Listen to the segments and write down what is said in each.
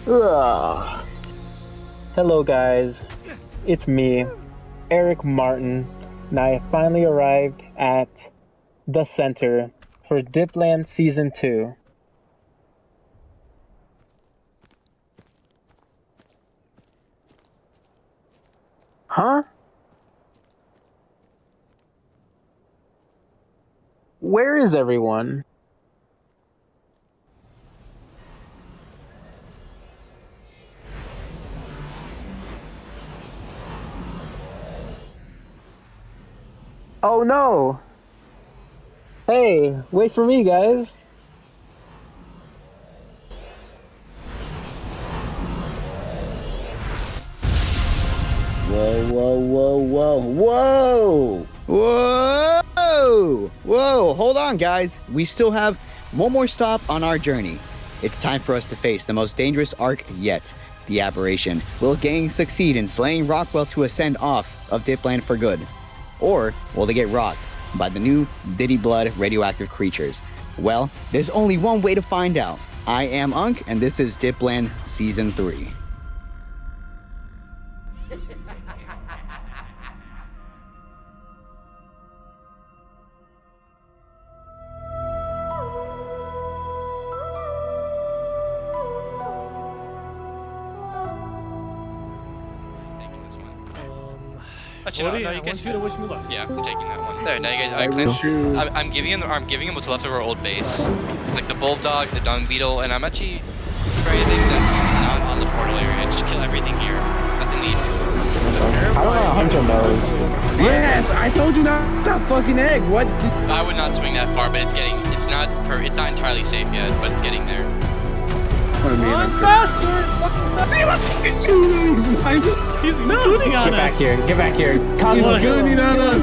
Ugh. Hello guys, it's me, Eric Martin, and I have finally arrived at the center for Dipland Season 2. Huh? Where is everyone? Oh no! Hey, wait for me, guys! Whoa, whoa, whoa, whoa, whoa! Whoa! Whoa! Hold on, guys. We still have one more stop on our journey. It's time for us to face the most dangerous arc yet, the Aberration. Will gang succeed in slaying Rockwell to ascend off of Dipland for good? Or will they get rocked by the new Diddy Blood radioactive creatures? Well, there's only one way to find out. I am Unk, and this is Dipland Season 3. Golly, I want you to wish me luck. Yeah, I'm taking that one. There, now you guys. I'm giving him what's left of our old base, like the bulldog, the dung beetle, and I'm actually trying to think that's not on the portal area and just kill everything here. Nothing neat. I don't know, Hunter knows. Yes, I told you not that fucking egg. What? I would not swing that far, but it's not entirely safe yet, but it's getting there. Bastard! See what's fucking shooting? He's looting on us! Get back here. He's shooting on us.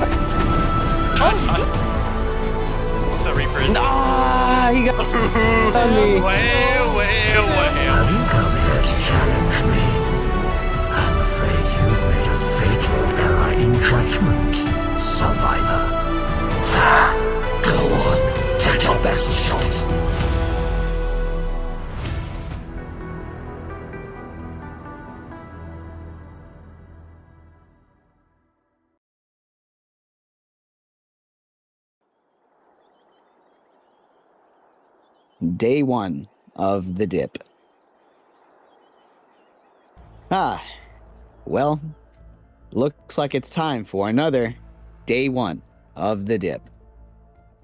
What's the Reaper? Ah, he got me. Well. Have you come here to challenge me? I'm afraid you've made a fatal error in judgment, survivor. Go on, take your best shot. Day 1 of the dip. Well, looks like it's time for another Day 1 of the dip.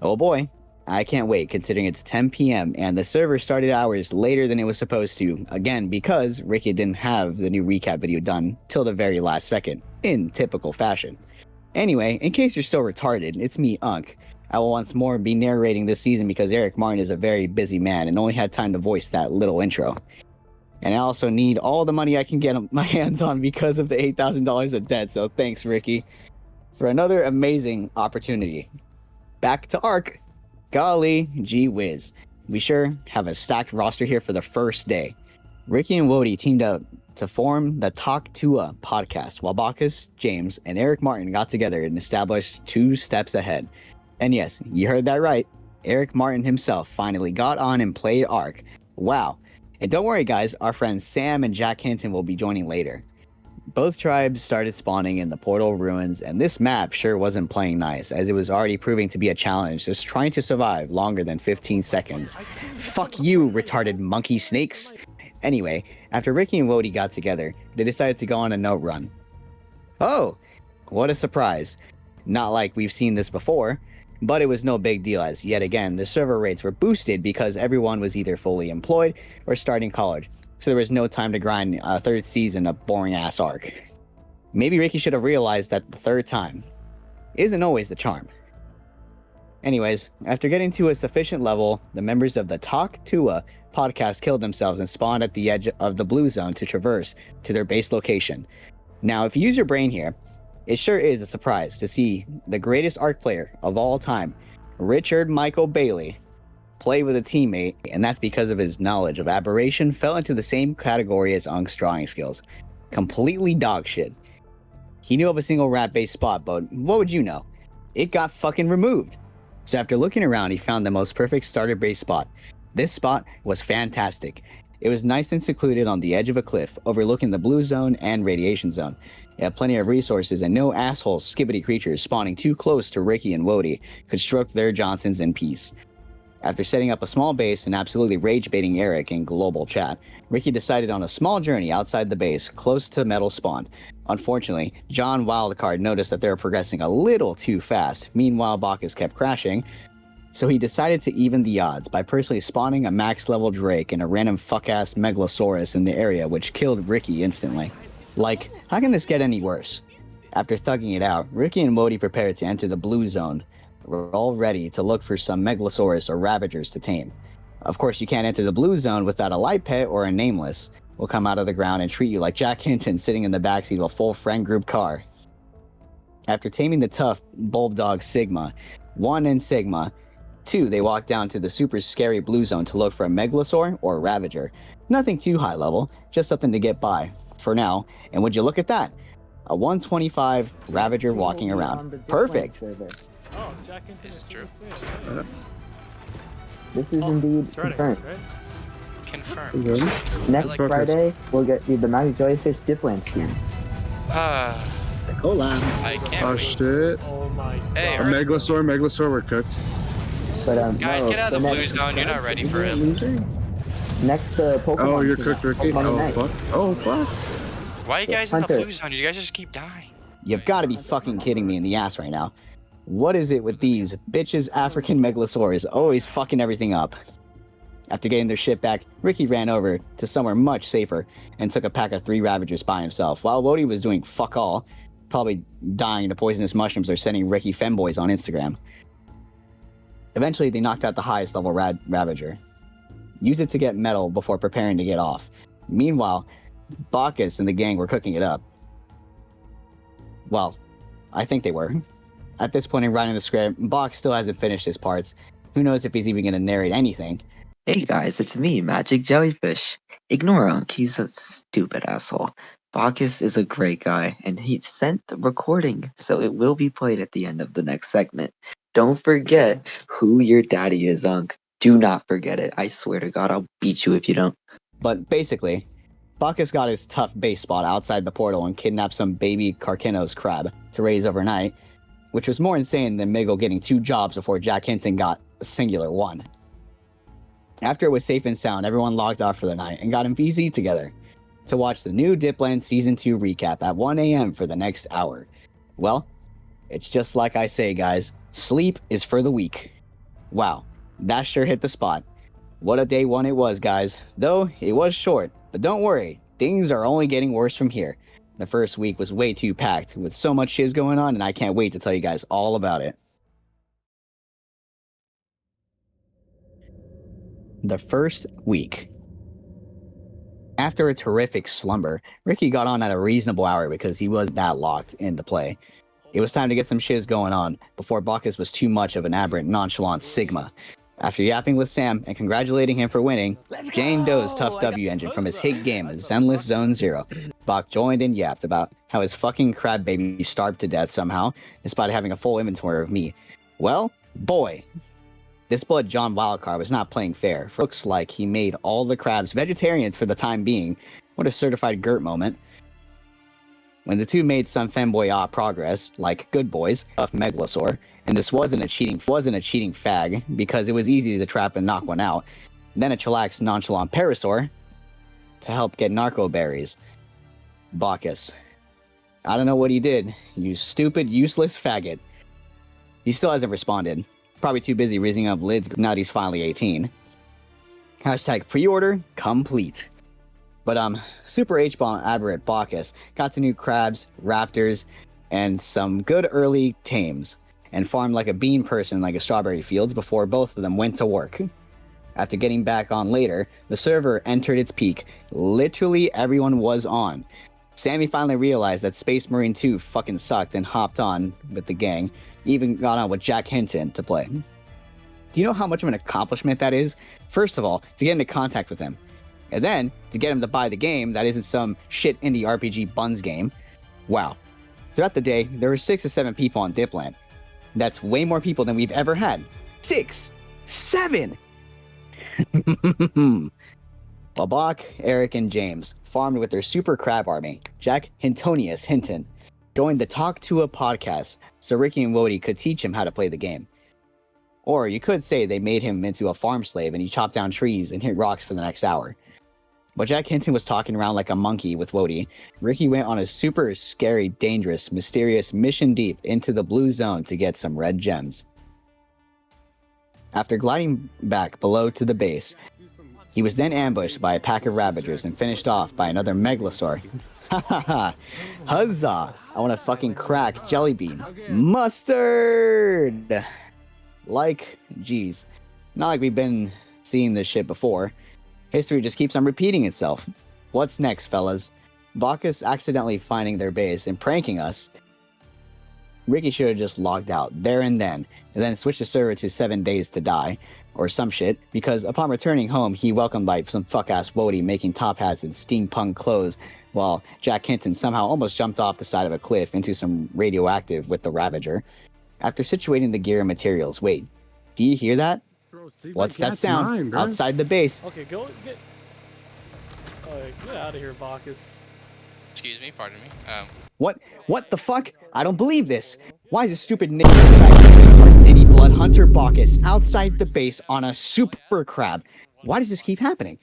Oh boy, I can't wait considering it's 10 p.m. and the server started hours later than it was supposed to, again because Ricky didn't have the new recap video done till the very last second, in typical fashion. Anyway, in case you're still retarded, it's me, Unk. I will once more be narrating this season because Eric Martin is a very busy man and only had time to voice that little intro. And I also need all the money I can get my hands on because of the $8,000 of debt, so thanks, Ricky, for another amazing opportunity. Back to Arc. Golly, gee whiz. We sure have a stacked roster here for the first day. Ricky and Wody teamed up to form the Talk Tua podcast, while Bokkes, James, and Eric Martin got together and established 2 steps ahead. And yes, you heard that right. Eric Martin himself finally got on and played Ark. Wow. And don't worry guys, our friends Sam and Jack Hinton will be joining later. Both tribes started spawning in the portal ruins, and this map sure wasn't playing nice, as it was already proving to be a challenge just trying to survive longer than 15 seconds. Fuck you, retarded monkey snakes! Anyway, after Ricky and Wody got together, they decided to go on a note run. Oh, what a surprise. Not like we've seen this before. But it was no big deal, as yet again the server rates were boosted because everyone was either fully employed or starting college, so there was no time to grind a 3rd season of boring ass Arc. Maybe Ricky should have realized that the 3rd time isn't always the charm. Anyways, after getting to a sufficient level, the members of the Talk Tua podcast killed themselves and spawned at the edge of the blue zone to traverse to their base location. Now, if you use your brain here, it sure is a surprise to see the greatest Arc player of all time, Richard Michael Bailey, play with a teammate, and that's because of his knowledge of Aberration fell into the same category as Unk's drawing skills. Completely dog shit. He knew of a single rat-based spot, but what would you know? It got fucking removed. So after looking around, he found the most perfect starter base spot. This spot was fantastic, It was nice and secluded on the edge of a cliff, overlooking the blue zone and radiation zone. It had plenty of resources and no asshole skibbity creatures spawning too close to Ricky and Wody could stroke their Johnsons in peace. After setting up a small base and absolutely rage-baiting Eric in global chat, Ricky decided on a small journey outside the base, close to Metal Spawn. Unfortunately, John Wildcard noticed that they were progressing a little too fast. Meanwhile, Bokkes kept crashing, so he decided to even the odds by personally spawning a max-level Drake and a random fuck-ass Megalosaurus in the area, which killed Ricky instantly. Like, how can this get any worse? After thugging it out, Ricky and Wody prepared to enter the blue zone. We're all ready to look for some Megalosaurus or Ravagers to tame. Of course, you can't enter the blue zone without a light pet or a nameless. Will come out of the ground and treat you like Jack Hinton sitting in the backseat of a full friend group car. After taming the tough Bulldog Sigma 1 and Sigma 2, they walked down to the super scary blue zone to look for a Megalosaur or a Ravager. Nothing too high level, just something to get by for now. And would you look at that? A 125 Ravager walking around. Perfect! Oh, Jack Hinton This is true. This is indeed Starting, confirmed. right? Confirmed. Next like Friday, we'll get you the Magic Jellyfish Dipland skin. I can't Oh wait. shit. Oh my god. Hey, A Megalosaur, we're cooked. But Guys, no, get out of the blue next- zone. You're not ready for it. Next Pokemon. Oh, you're skin, cooked, Ricky? Pokemon Oh, Unite. fuck. Oh, fuck. Why are you guys in the Hunter. blue zone? You guys just keep dying. You've got to be fucking kidding me in the ass right now. What is it with these bitches African Megalosaurs always fucking everything up? After getting their shit back, Ricky ran over to somewhere much safer and took a pack of 3 Ravagers by himself, while Wody was doing fuck all, probably dying to poisonous mushrooms or sending Ricky femboys on Instagram. Eventually, they knocked out the highest level Ravager. Used it to get metal before preparing to get off. Meanwhile, Bokkes and the gang were cooking it up. Well, I think they were. At this point in writing the script, Bokkes still hasn't finished his parts. Who knows if he's even going to narrate anything. Hey guys, it's me, Magic Jellyfish. Ignore Unk, he's a stupid asshole. Bokkes is a great guy, and he sent the recording, so it will be played at the end of the next segment. Don't forget who your daddy is, Unk. Do not forget it. I swear to God, I'll beat you if you don't. But basically, Bokkes got his tough base spot outside the portal and kidnapped some baby Carcinos crab to raise overnight, which was more insane than Miggle getting 2 jobs before Jack Hinton got a singular 1. After it was safe and sound, everyone logged off for the night and got in VZ together to watch the new Dipland Season 2 recap at 1 a.m. for the next hour. Well, it's just like I say, guys. Sleep is for the weak. Wow, that sure hit the spot. What a day 1 it was, guys. Though, it was short. But don't worry, things are only getting worse from here. The first week was way too packed with so much shiz going on, and I can't wait to tell you guys all about it. The first week. After a terrific slumber, Ricky got on at a reasonable hour because he was that locked into play. It was time to get some shiz going on before Bokkes was too much of an aberrant, nonchalant Sigma. After yapping with Sam and congratulating him for winning, Jane Doe's tough W engine from his hit game of Zenless Zone Zero. Bok joined and yapped about how his fucking crab baby starved to death somehow, despite having a full inventory of meat. Well, boy, this blood John Wildcard was not playing fair. Looks like he made all the crabs vegetarians for the time being. What a certified Gert moment. When the two made some femboy progress, like good boys, of Megalosaur, and this wasn't a cheating fag, because it was easy to trap and knock one out, then a chillax nonchalant Parasaur to help get narco berries. Bokkes. I don't know what he did, you stupid, useless faggot. He still hasn't responded. Probably too busy raising up lids now that he's finally 18. Hashtag pre-order complete. But Super H-Bomb aberrant Bokkes got to new crabs, raptors, and some good early tames, and farmed like a bean person like a strawberry fields before both of them went to work. After getting back on later, the server entered its peak. Literally everyone was on. Sammy finally realized that Space Marine 2 fucking sucked and hopped on with the gang, even got on with Jack Hinton to play. Do you know how much of an accomplishment that is? First of all, to get into contact with him. And then, to get him to buy the game that isn't some shit indie RPG buns game. Wow. Throughout the day, there were 6 to 7 people on Dipland. That's way more people than we've ever had. 6! 7! While Bach, Eric, and James farmed with their super crab army, Jack Hintonius Hinton joined the Talk to a podcast so Ricky and Wody could teach him how to play the game. Or you could say they made him into a farm slave and he chopped down trees and hit rocks for the next hour. While Jack Hinton was talking around like a monkey with Wody, Ricky went on a super scary, dangerous, mysterious mission deep into the blue zone to get some red gems. After gliding back below to the base, he was then ambushed by a pack of Ravagers and finished off by another Megalosaur. Ha ha ha! Huzzah! I want to fucking crack Jellybean. Mustard! Geez. Not like we've been seeing this shit before. History just keeps on repeating itself. What's next, fellas? Bokkes accidentally finding their base and pranking us. Ricky should have just logged out there and then switched the server to 7 days to die, or some shit, because upon returning home, he welcomed like some fuck-ass Wody making top hats and steampunk clothes, while Jack Hinton somehow almost jumped off the side of a cliff into some radioactive with the Ravager. After situating the gear and materials, wait, do you hear that? What's that sound outside the base? Okay, get out of here, Bokkes. Excuse me, pardon me. What the fuck? I don't believe this. Why is a stupid nigga Diddy Blood Hunter Bokkes outside the base on a super crab? Why does this keep happening?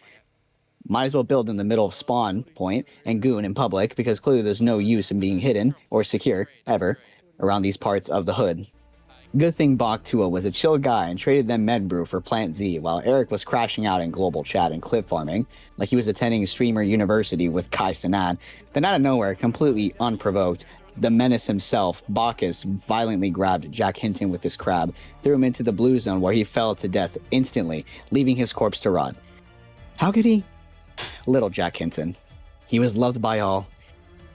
Might as well build in the middle of spawn point and goon in public, because clearly there's no use in being hidden or secure ever around these parts of the hood. Good thing Bach Tua was a chill guy and traded them Medbrew for Plant Z, while Eric was crashing out in global chat and clip farming, like he was attending Streamer University with Kai Cenat. Then out of nowhere, completely unprovoked, the menace himself, Bokkes, violently grabbed Jack Hinton with his crab, threw him into the blue zone where he fell to death instantly, leaving his corpse to rot. How could he? Little Jack Hinton. He was loved by all.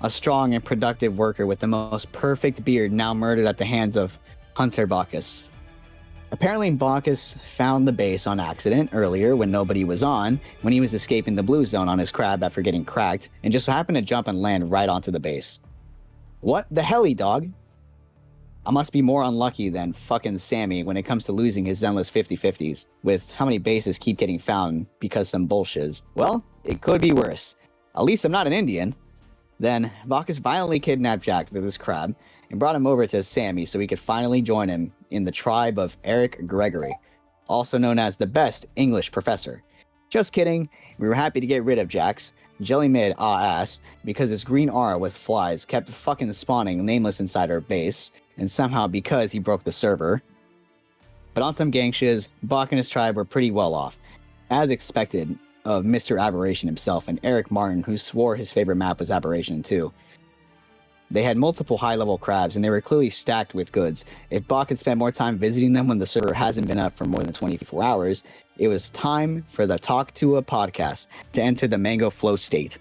A strong and productive worker with the most perfect beard, now murdered at the hands of Hunter Bokkes. Apparently, Bokkes found the base on accident earlier when nobody was on, when he was escaping the blue zone on his crab after getting cracked, and just happened to jump and land right onto the base. What the helly, dog? I must be more unlucky than fucking Sammy when it comes to losing his endless 50-50s, with how many bases keep getting found because some bullshiz. Well, it could be worse. At least I'm not an Indian. Then, Bokkes violently kidnapped Jack with his crab, and brought him over to Sammy so he could finally join him in the tribe of Eric Gregory, also known as the best English professor. Just kidding, we were happy to get rid of Jack's jelly mid ass because his green aura with flies kept fucking spawning nameless inside our base, and somehow because he broke the server. But on some gang shiz, Bach and his tribe were pretty well off, as expected of Mr. Aberration himself and Eric Martin, who swore his favorite map was Aberration too. They had multiple high-level crabs, and they were clearly stacked with goods. If Bach had spent more time visiting them when the server hasn't been up for more than 24 hours, it was time for the Talk to a podcast to enter the Mango Flow state.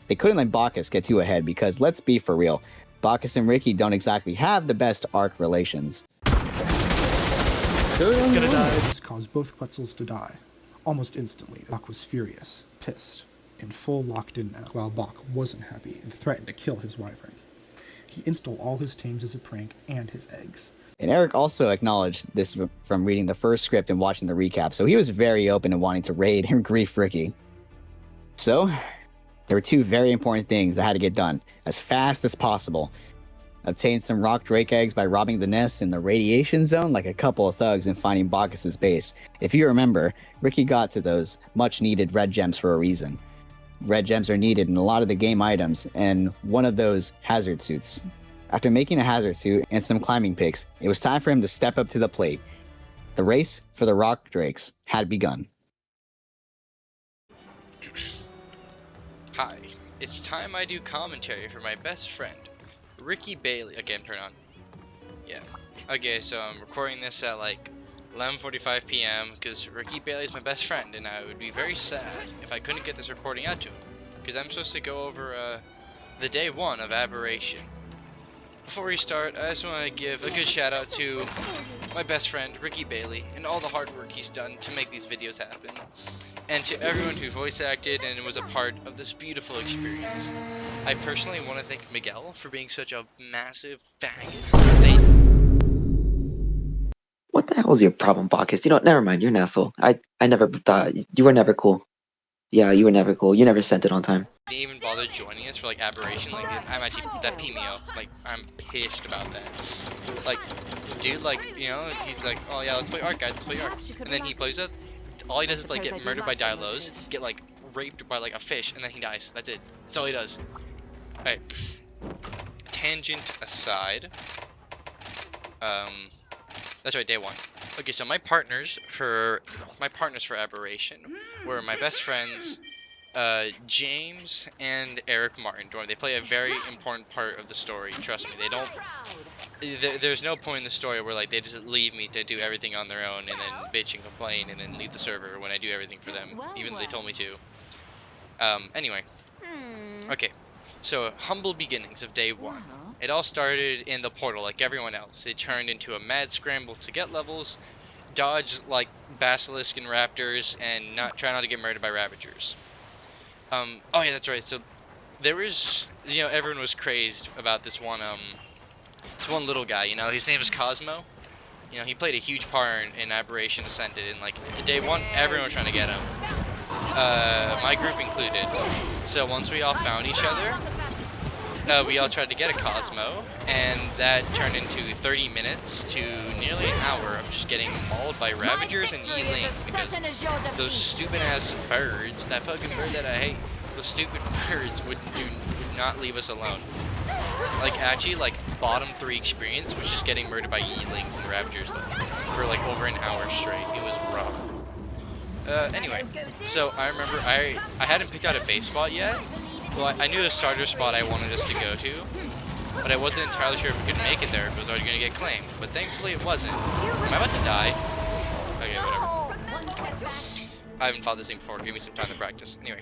They couldn't let Bokkes get too ahead because, let's be for real, Bokkes and Ricky don't exactly have the best arc relations. It's gonna die. This caused both Quetzals to die, almost instantly. Bach was furious, pissed, in full locked-in now, while Bach wasn't happy and threatened to kill his wyvern. He installed all his tames as a prank and his eggs. And Eric also acknowledged this from reading the first script and watching the recap, so he was very open to wanting to raid and grief Ricky. So, there were two very important things that had to get done as fast as possible. Obtain some rock drake eggs by robbing the nest in the radiation zone like a couple of thugs and finding Bokkes' base. If you remember, Ricky got to those much-needed red gems for a reason. Red gems are needed in a lot of the game items, and one of those hazard suits. After making a hazard suit and some climbing picks, it was time for him to step up to the plate. The race for the rock drakes had begun. Hi, it's time I do commentary for my best friend, Ricky Bailey. Okay, turn on. Yeah. Okay, so I'm recording this at like 11:45 p.m. because Ricky Bailey is my best friend, and I would be very sad if I couldn't get this recording out to him, because I'm supposed to go over the day one of Aberration. Before we start, I just want to give a good shout out to my best friend Ricky Bailey and all the hard work he's done to make these videos happen, and to everyone who voice acted and was a part of this beautiful experience. I personally want to thank Miguel for being such a massive faggot. What the hell is your problem, Bokkes? Never mind, you're an asshole. I never thought, you were never cool. Yeah, you were never cool. You never sent it on time. Didn't even bother joining us for like aberration. Like I'm actually that peed me off. Like I'm pissed about that. Like, dude, like he's like, oh yeah, let's play Ark, guys, let's play Ark. And then he plays us. All he does is like get murdered by Dialos, get like raped by like a fish, and then he dies. That's it. That's all he does. Alright. Tangent aside. That's right, day 1. Okay, so my partners for aberration were my best friends, James and Eric Martin. They play a very important part of the story. Trust me, they don't. There's no point in the story where like they just leave me to do everything on their own and then bitch and complain and then leave the server when I do everything for them, even though they told me to. Anyway. Okay. So humble beginnings of day 1. It all started in the portal like everyone else. It turned into a mad scramble to get levels, dodge like basilisk and raptors, and try not to get murdered by ravagers. Oh yeah, that's right. So there was, everyone was crazed about this one little guy. His name is Cosmo. He played a huge part in Aberration Ascended, and like day 1, everyone was trying to get him. My group included. So once we all found each other, we all tried to get a Cosmo, and that turned into 30 minutes to nearly an hour of just getting mauled by Ravagers and Yilings, because those stupid ass birds, that fucking bird that I hate, those stupid birds would not leave us alone. Like actually, like bottom 3 experience was just getting murdered by Yilings and Ravagers for like over an hour straight. It was rough. Anyway, so I remember I hadn't picked out a base spot yet. Well, I knew the starter spot I wanted us to go to, but I wasn't entirely sure if we could make it there if it was already going to get claimed. But thankfully it wasn't. Am I about to die? Okay, whatever. I haven't fought this thing before. Give me some time to practice. Anyway.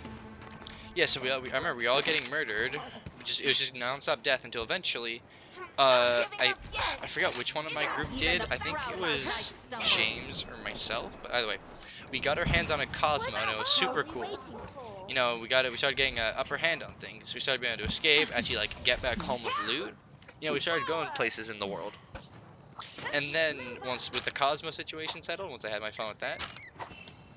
Yeah, so I remember we all getting murdered. It was just non-stop death until eventually, I forgot which one of my group did. I think it was James or myself. But either way, we got our hands on a Cosmo, and it was super cool. We started getting an upper hand on things. We started being able to escape, actually like get back home with loot. We started going places in the world. And then once with the Cosmo situation settled, once I had my fun with that,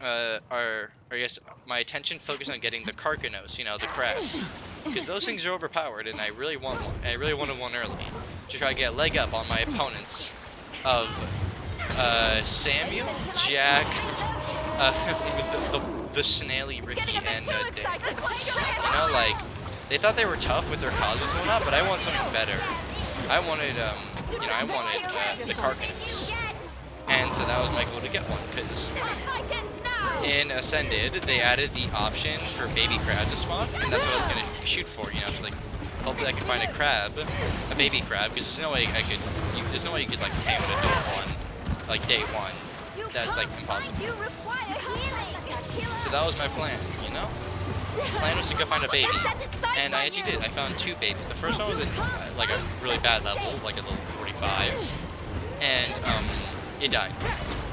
I guess my attention focused on getting the Carcanos, the crabs, because those things are overpowered, and I really wanted one early to try to get a leg up on my opponents of Samuel, Jack, the snaily Ricky, and Dave. Like they thought they were tough with their Cosmos and whatnot, but I want something better. I wanted the Carcanos, and so that was my goal to get one, because in Ascended, they added the option for baby crabs to spawn, and that's what I was going to shoot for, just like, hopefully I could find a baby crab, because there's no way you could, like, tame an adult one, like, day 1. That's, like, impossible. So that was my plan, The plan was to go find a baby, and I actually did. I found 2 babies. The first one was at, like, a really bad level, like, a level 45, and, it died.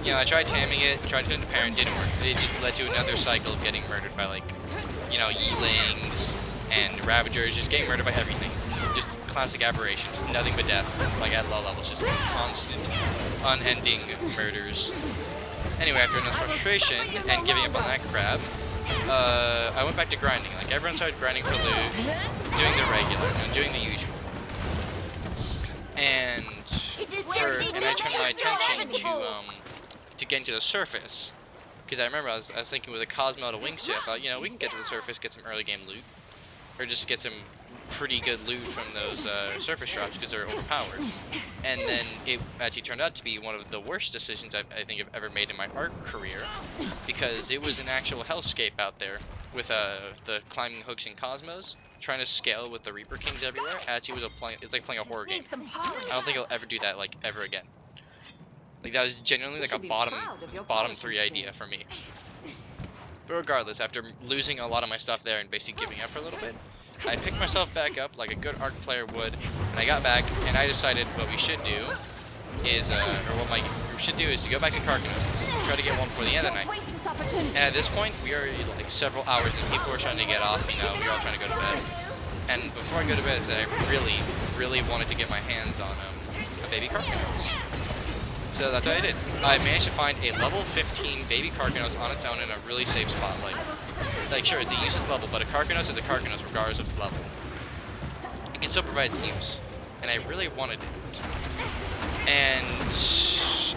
I tried taming it, tried to parent, didn't work. It just led to another cycle of getting murdered by like, Yilings and Ravagers, just getting murdered by everything. Just classic aberration, nothing but death, like at low levels, just constant, unending murders. Anyway, after enough frustration and giving up on that crab, I went back to grinding. Like everyone started grinding for loot, doing the regular, doing the usual. And I turned my attention to getting to the surface, because I remember I was thinking with a Cosmo to wingsuit, I thought, we can get to the surface, get some early game loot, or just get some pretty good loot from those surface drops because they're overpowered. And then it actually turned out to be one of the worst decisions I think I've ever made in my Ark career, because it was an actual hellscape out there with the climbing hooks and Cosmos, trying to scale with the Reaper Kings everywhere. Actually, it's like playing a horror game. I don't think I'll ever do that like ever again. Like that was genuinely like a bottom 3 idea for me. But regardless, after losing a lot of my stuff there and basically giving up for a little bit, I picked myself back up like a good Ark player would, and I got back, and I decided what we should do is, or what my group should do is to go back to Carcanos, try to get one before the end of the night. And at this point, we are like several hours, and people were trying to get off, we were all trying to go to bed. And before I go to bed, I said I really wanted to get my hands on a baby Carcanos. So that's what I did. I managed to find a level 15 baby Carcanos on its own in a really safe spot. Like, like, sure, it's a useless level, but a Karkanos is a Karkanos regardless of its level. It can still provide its use, and I really wanted it. And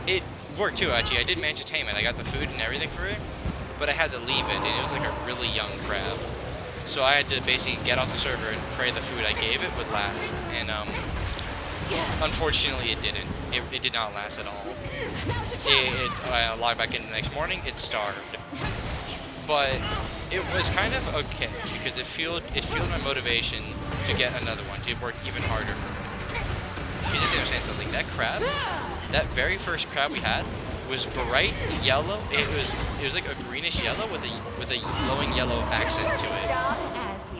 it worked too, actually. I did manage to tame it. I got the food and everything for it, but I had to leave it, and it was like a really young crab. So I had to basically get off the server and pray the food I gave it would last, and unfortunately it didn't. It did not last at all. I logged back in the next morning, it starved. But it was kind of okay, because it fueled my motivation to get another one, to work even harder for it. Because if you understand something, that crab, that very first crab we had, was bright yellow. It was like a greenish yellow with a glowing yellow accent to it.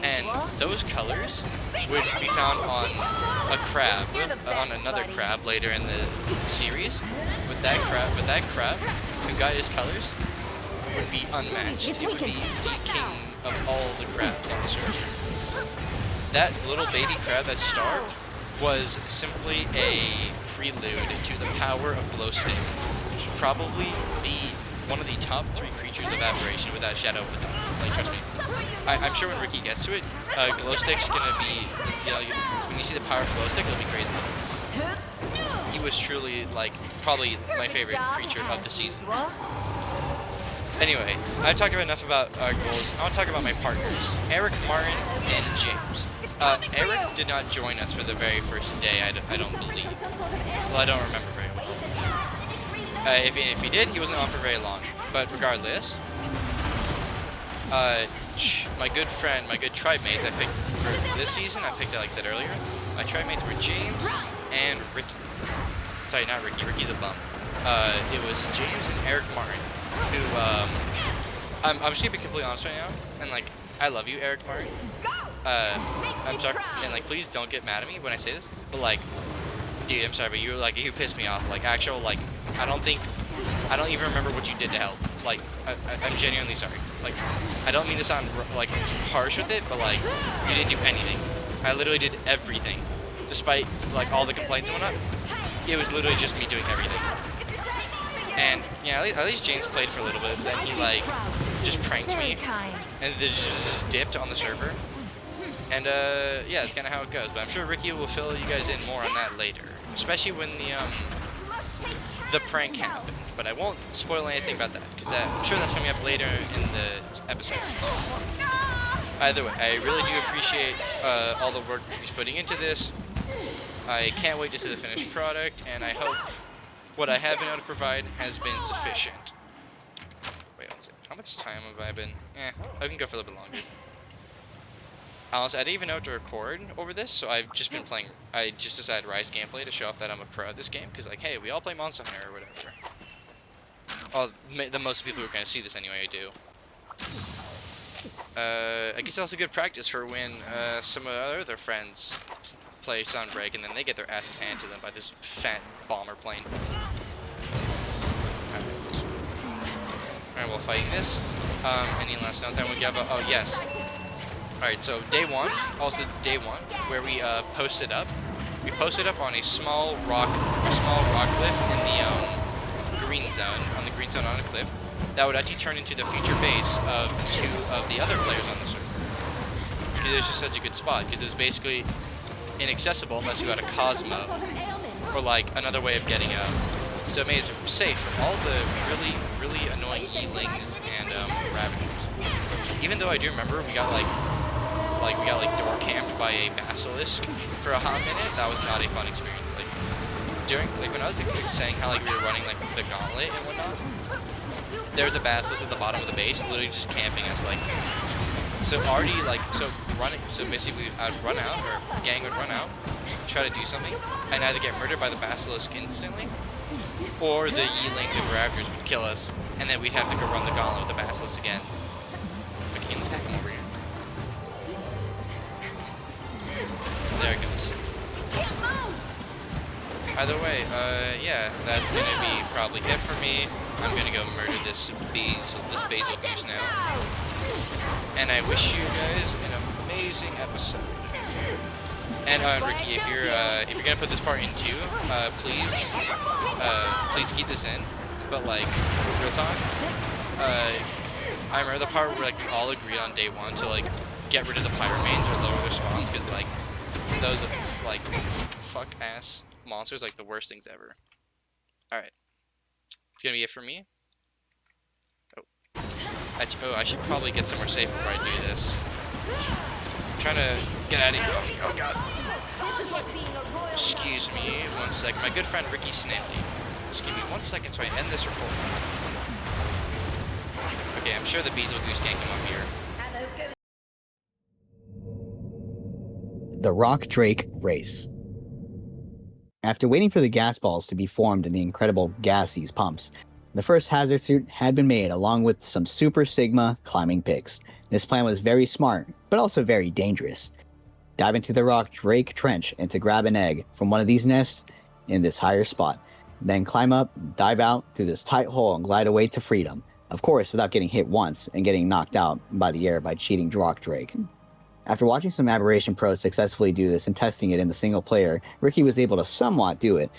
And those colors would be found on a crab, on another crab later in the series. But that crab who got his colors would be unmatched. It would be the king of all the crabs on the server. That little baby crab that starved was simply a prelude to the power of Glowstick. Probably one of the top 3 creatures of aberration without a shadow of a doubt. Like, trust me. I'm sure when Ricky gets to it, Glowstick's gonna be, when you see the power of Glowstick, it'll be crazy. He was truly, like, probably my favorite creature of the season. Anyway, I've talked about enough about our goals. I want to talk about my partners, Eric, Martin, and James. Eric did not join us for the very first day, I don't believe. Well, I don't remember very well. If he did, he wasn't on for very long. But regardless, my good friend, my good tribe mates I picked for this season, like I said earlier, my tribe mates were James and Ricky. Sorry, not Ricky. Ricky's a bum. It was James and Eric Martin, who, I'm just gonna be completely honest right now, and like, I love you, Eric Martin. I'm sorry, and like, please don't get mad at me when I say this, but like, dude, I'm sorry, but you pissed me off. Like, actual, like, I don't even remember what you did to help. Like, I'm genuinely sorry. Like, I don't mean to sound like harsh with it, but like, you didn't do anything. I literally did everything, despite like all the complaints and whatnot. It was literally just me doing everything. And yeah, at least James played for a little bit. Then he like just pranked me, and then just dipped on the server. And yeah, that's kind of how it goes. But I'm sure Ricky will fill you guys in more on that later, especially when the prank happened. But I won't spoil anything about that, because I'm sure that's coming up later in the episode. Either way, I really do appreciate all the work he's putting into this. I can't wait to see the finished product, and I hope what I have been able to provide has been sufficient. Wait one second. How much time have I been? I can go for a little bit longer. Honestly, I didn't even know how to record over this, so I've just been playing. I just decided Rise gameplay to show off that I'm a pro at this game, because like, hey, we all play Monster Hunter or whatever. Well, the most people who are going to see this anyway, I do. I guess it's also good practice for when some of our other friends play Sunbreak and then they get their asses handed to them by this fat bomber plane. Alright, well, fighting this. Any last notes I would give? Oh, yes. Alright, so day 1, also day 1, where we posted up. We posted up on a small rock cliff in the green zone, on a cliff, that would actually turn into the future base of 2 of the other players on the server. Because it was just such a good spot, because it's basically inaccessible unless you had a Cosmo, or like another way of getting up. So it made it safe from all the really, really annoying Yinglings and Ravagers. Even though I do remember we got like door camped by a Basilisk for a hot minute. That was not a fun experience. Like when I was saying how like we were running like the gauntlet and whatnot, there was a Basilisk at the bottom of the base, literally just camping us. Like, so basically I'd run out, or gang would run out, try to do something, and either get murdered by the Basilisk instantly, or the Yinglings and Ravagers would kill us, and then we'd have to go run the gauntlet with the Basilisk again. Okay, let's come over here. There it goes. Either way, yeah, that's gonna be probably it for me. I'm gonna go murder this basil goose now. And I wish you guys an amazing episode. And Ricky, if you're gonna put this part in too, please keep this in. But like, real talk, I remember the part where like we all agreed on day 1 to like get rid of the pirate mains or lower their spawns because like those like fuck ass monsters like the worst things ever. All right, it's gonna be it for me. I should probably get somewhere safe before I do this. I'm trying to get out of here. Oh god. Excuse me, 1 second. My good friend Ricky Snaley. Just give me 1 second so I end this recording. Okay, I'm sure the Beezle Goose can't come up here. The Rock Drake Race. After waiting for the gas balls to be formed in the incredible Gassies pumps, the first hazard suit had been made along with some Super Sigma climbing picks. This plan was very smart, but also very dangerous. Dive into the Rock Drake Trench and to grab an egg from one of these nests in this higher spot. Then climb up, dive out through this tight hole and glide away to freedom. Of course, without getting hit once and getting knocked out by the air by cheating Rock Drake. After watching some Aberration pros successfully do this and testing it in the single player, Ricky was able to somewhat do it.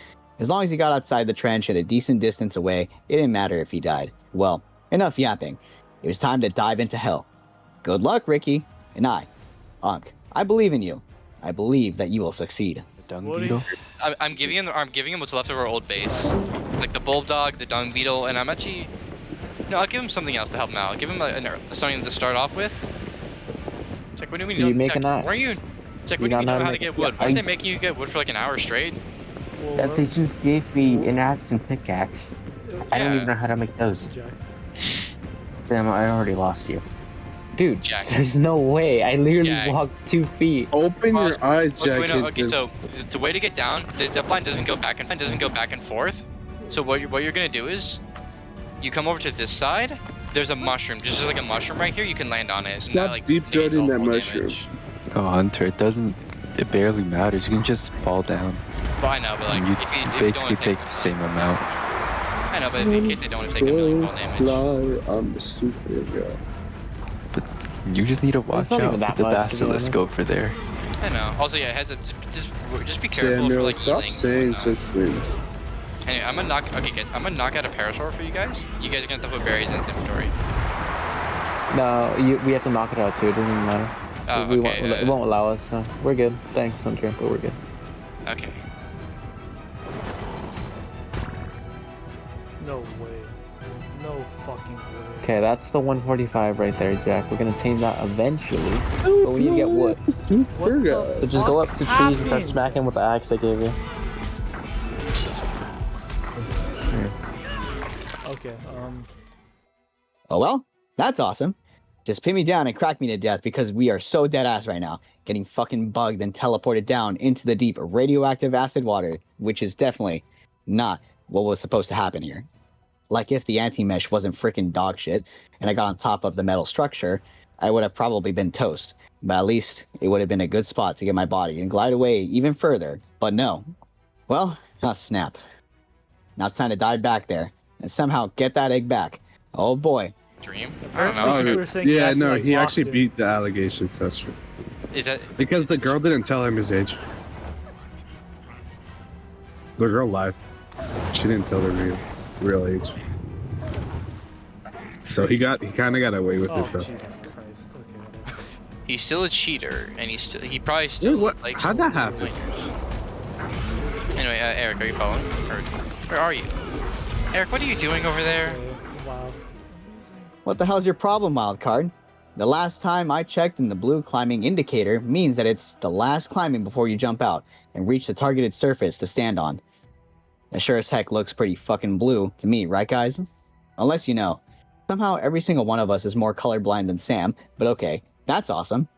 As long as he got outside the trench at a decent distance away, it didn't matter if he died. Well, enough yapping. It was time to dive into hell. Good luck, Ricky. And Unc, I believe in you. I believe that you will succeed. Dung beetle? I'm giving him what's left of our old base. Like the bulldog, the dung beetle, and I'm actually... No, I'll give him something else to help him out. I'll give him something to start off with. Check, what do we You making that? Where are you? Check, what do you know how to get wood? Weren't they making you get wood for like an hour straight? That they just gave me an axe and pickaxe. I don't even know how to make those. Damn, I already lost you. Dude, Jack. there's no way. I literally Jack. walked 2 feet. Open your eyes, Jack. Wait, no, okay, so the way to get down, the zipline doesn't go back and forth. So what you're gonna do is, you come over to this side. There's a mushroom, just like a mushroom right here. You can land on it. Stop and that, like, deep negates throating all that fall mushroom. damage. Oh, Hunter, it barely matters. You can just fall down. Well, I know, but like, You if you don't basically want to take the same amount. I know, but in case they don't want to take a million fall damage. Fly, I'm the super guy. But you just need to watch not out even that with the much, to be basilisk over there. I know. Also, yeah, just be careful Samuel, for like stop healing. saying such things. Anyway, I'm gonna knock. Okay, guys, I'm gonna knock out a parasaur for you guys. You guys are gonna have to put berries in its inventory. No, we have to knock it out too. It doesn't matter. Oh, We okay. won't, it won't allow us. So we're good. Thanks, Hunter, but we're good. Okay. No way. No fucking way. Okay, that's the 145 right there, Jack. We're gonna tame that eventually. But when you get wood, Super guy. so just go up to trees and start smacking with the axe I gave you. Okay, Oh well, that's awesome. Just pin me down and crack me to death because we are so dead ass right now. Getting fucking bugged and teleported down into the deep radioactive acid water, which is definitely not what was supposed to happen here. Like if the anti-mesh wasn't freaking dog shit and I got on top of the metal structure, I would have probably been toast. But at least it would have been a good spot to get my body and glide away even further. But no. Well, snap. Now it's time to dive back there and somehow get that egg back. Oh boy. Dream? I don't know. you were saying Yeah, actually, no, like, he locked actually in. beat the allegations. That's true. Is that Because the girl didn't tell him his age. The girl lied. She didn't tell the real age. So he kind of got away with Oh, it though. Jesus Christ. Okay, whatever. he's still a cheater, and he probably still Dude, what? likes. How'd that happen? Anyway, Eric, are you following? Or where are you? Eric, what are you doing over there? Okay, wow. What the hell's your problem, wildcard? The last time I checked in the blue climbing indicator means that it's the last climbing before you jump out and reach the targeted surface to stand on. That sure as heck looks pretty fucking blue to me, right guys? Unless you know. Somehow every single one of us is more colorblind than Sam, but okay, that's awesome.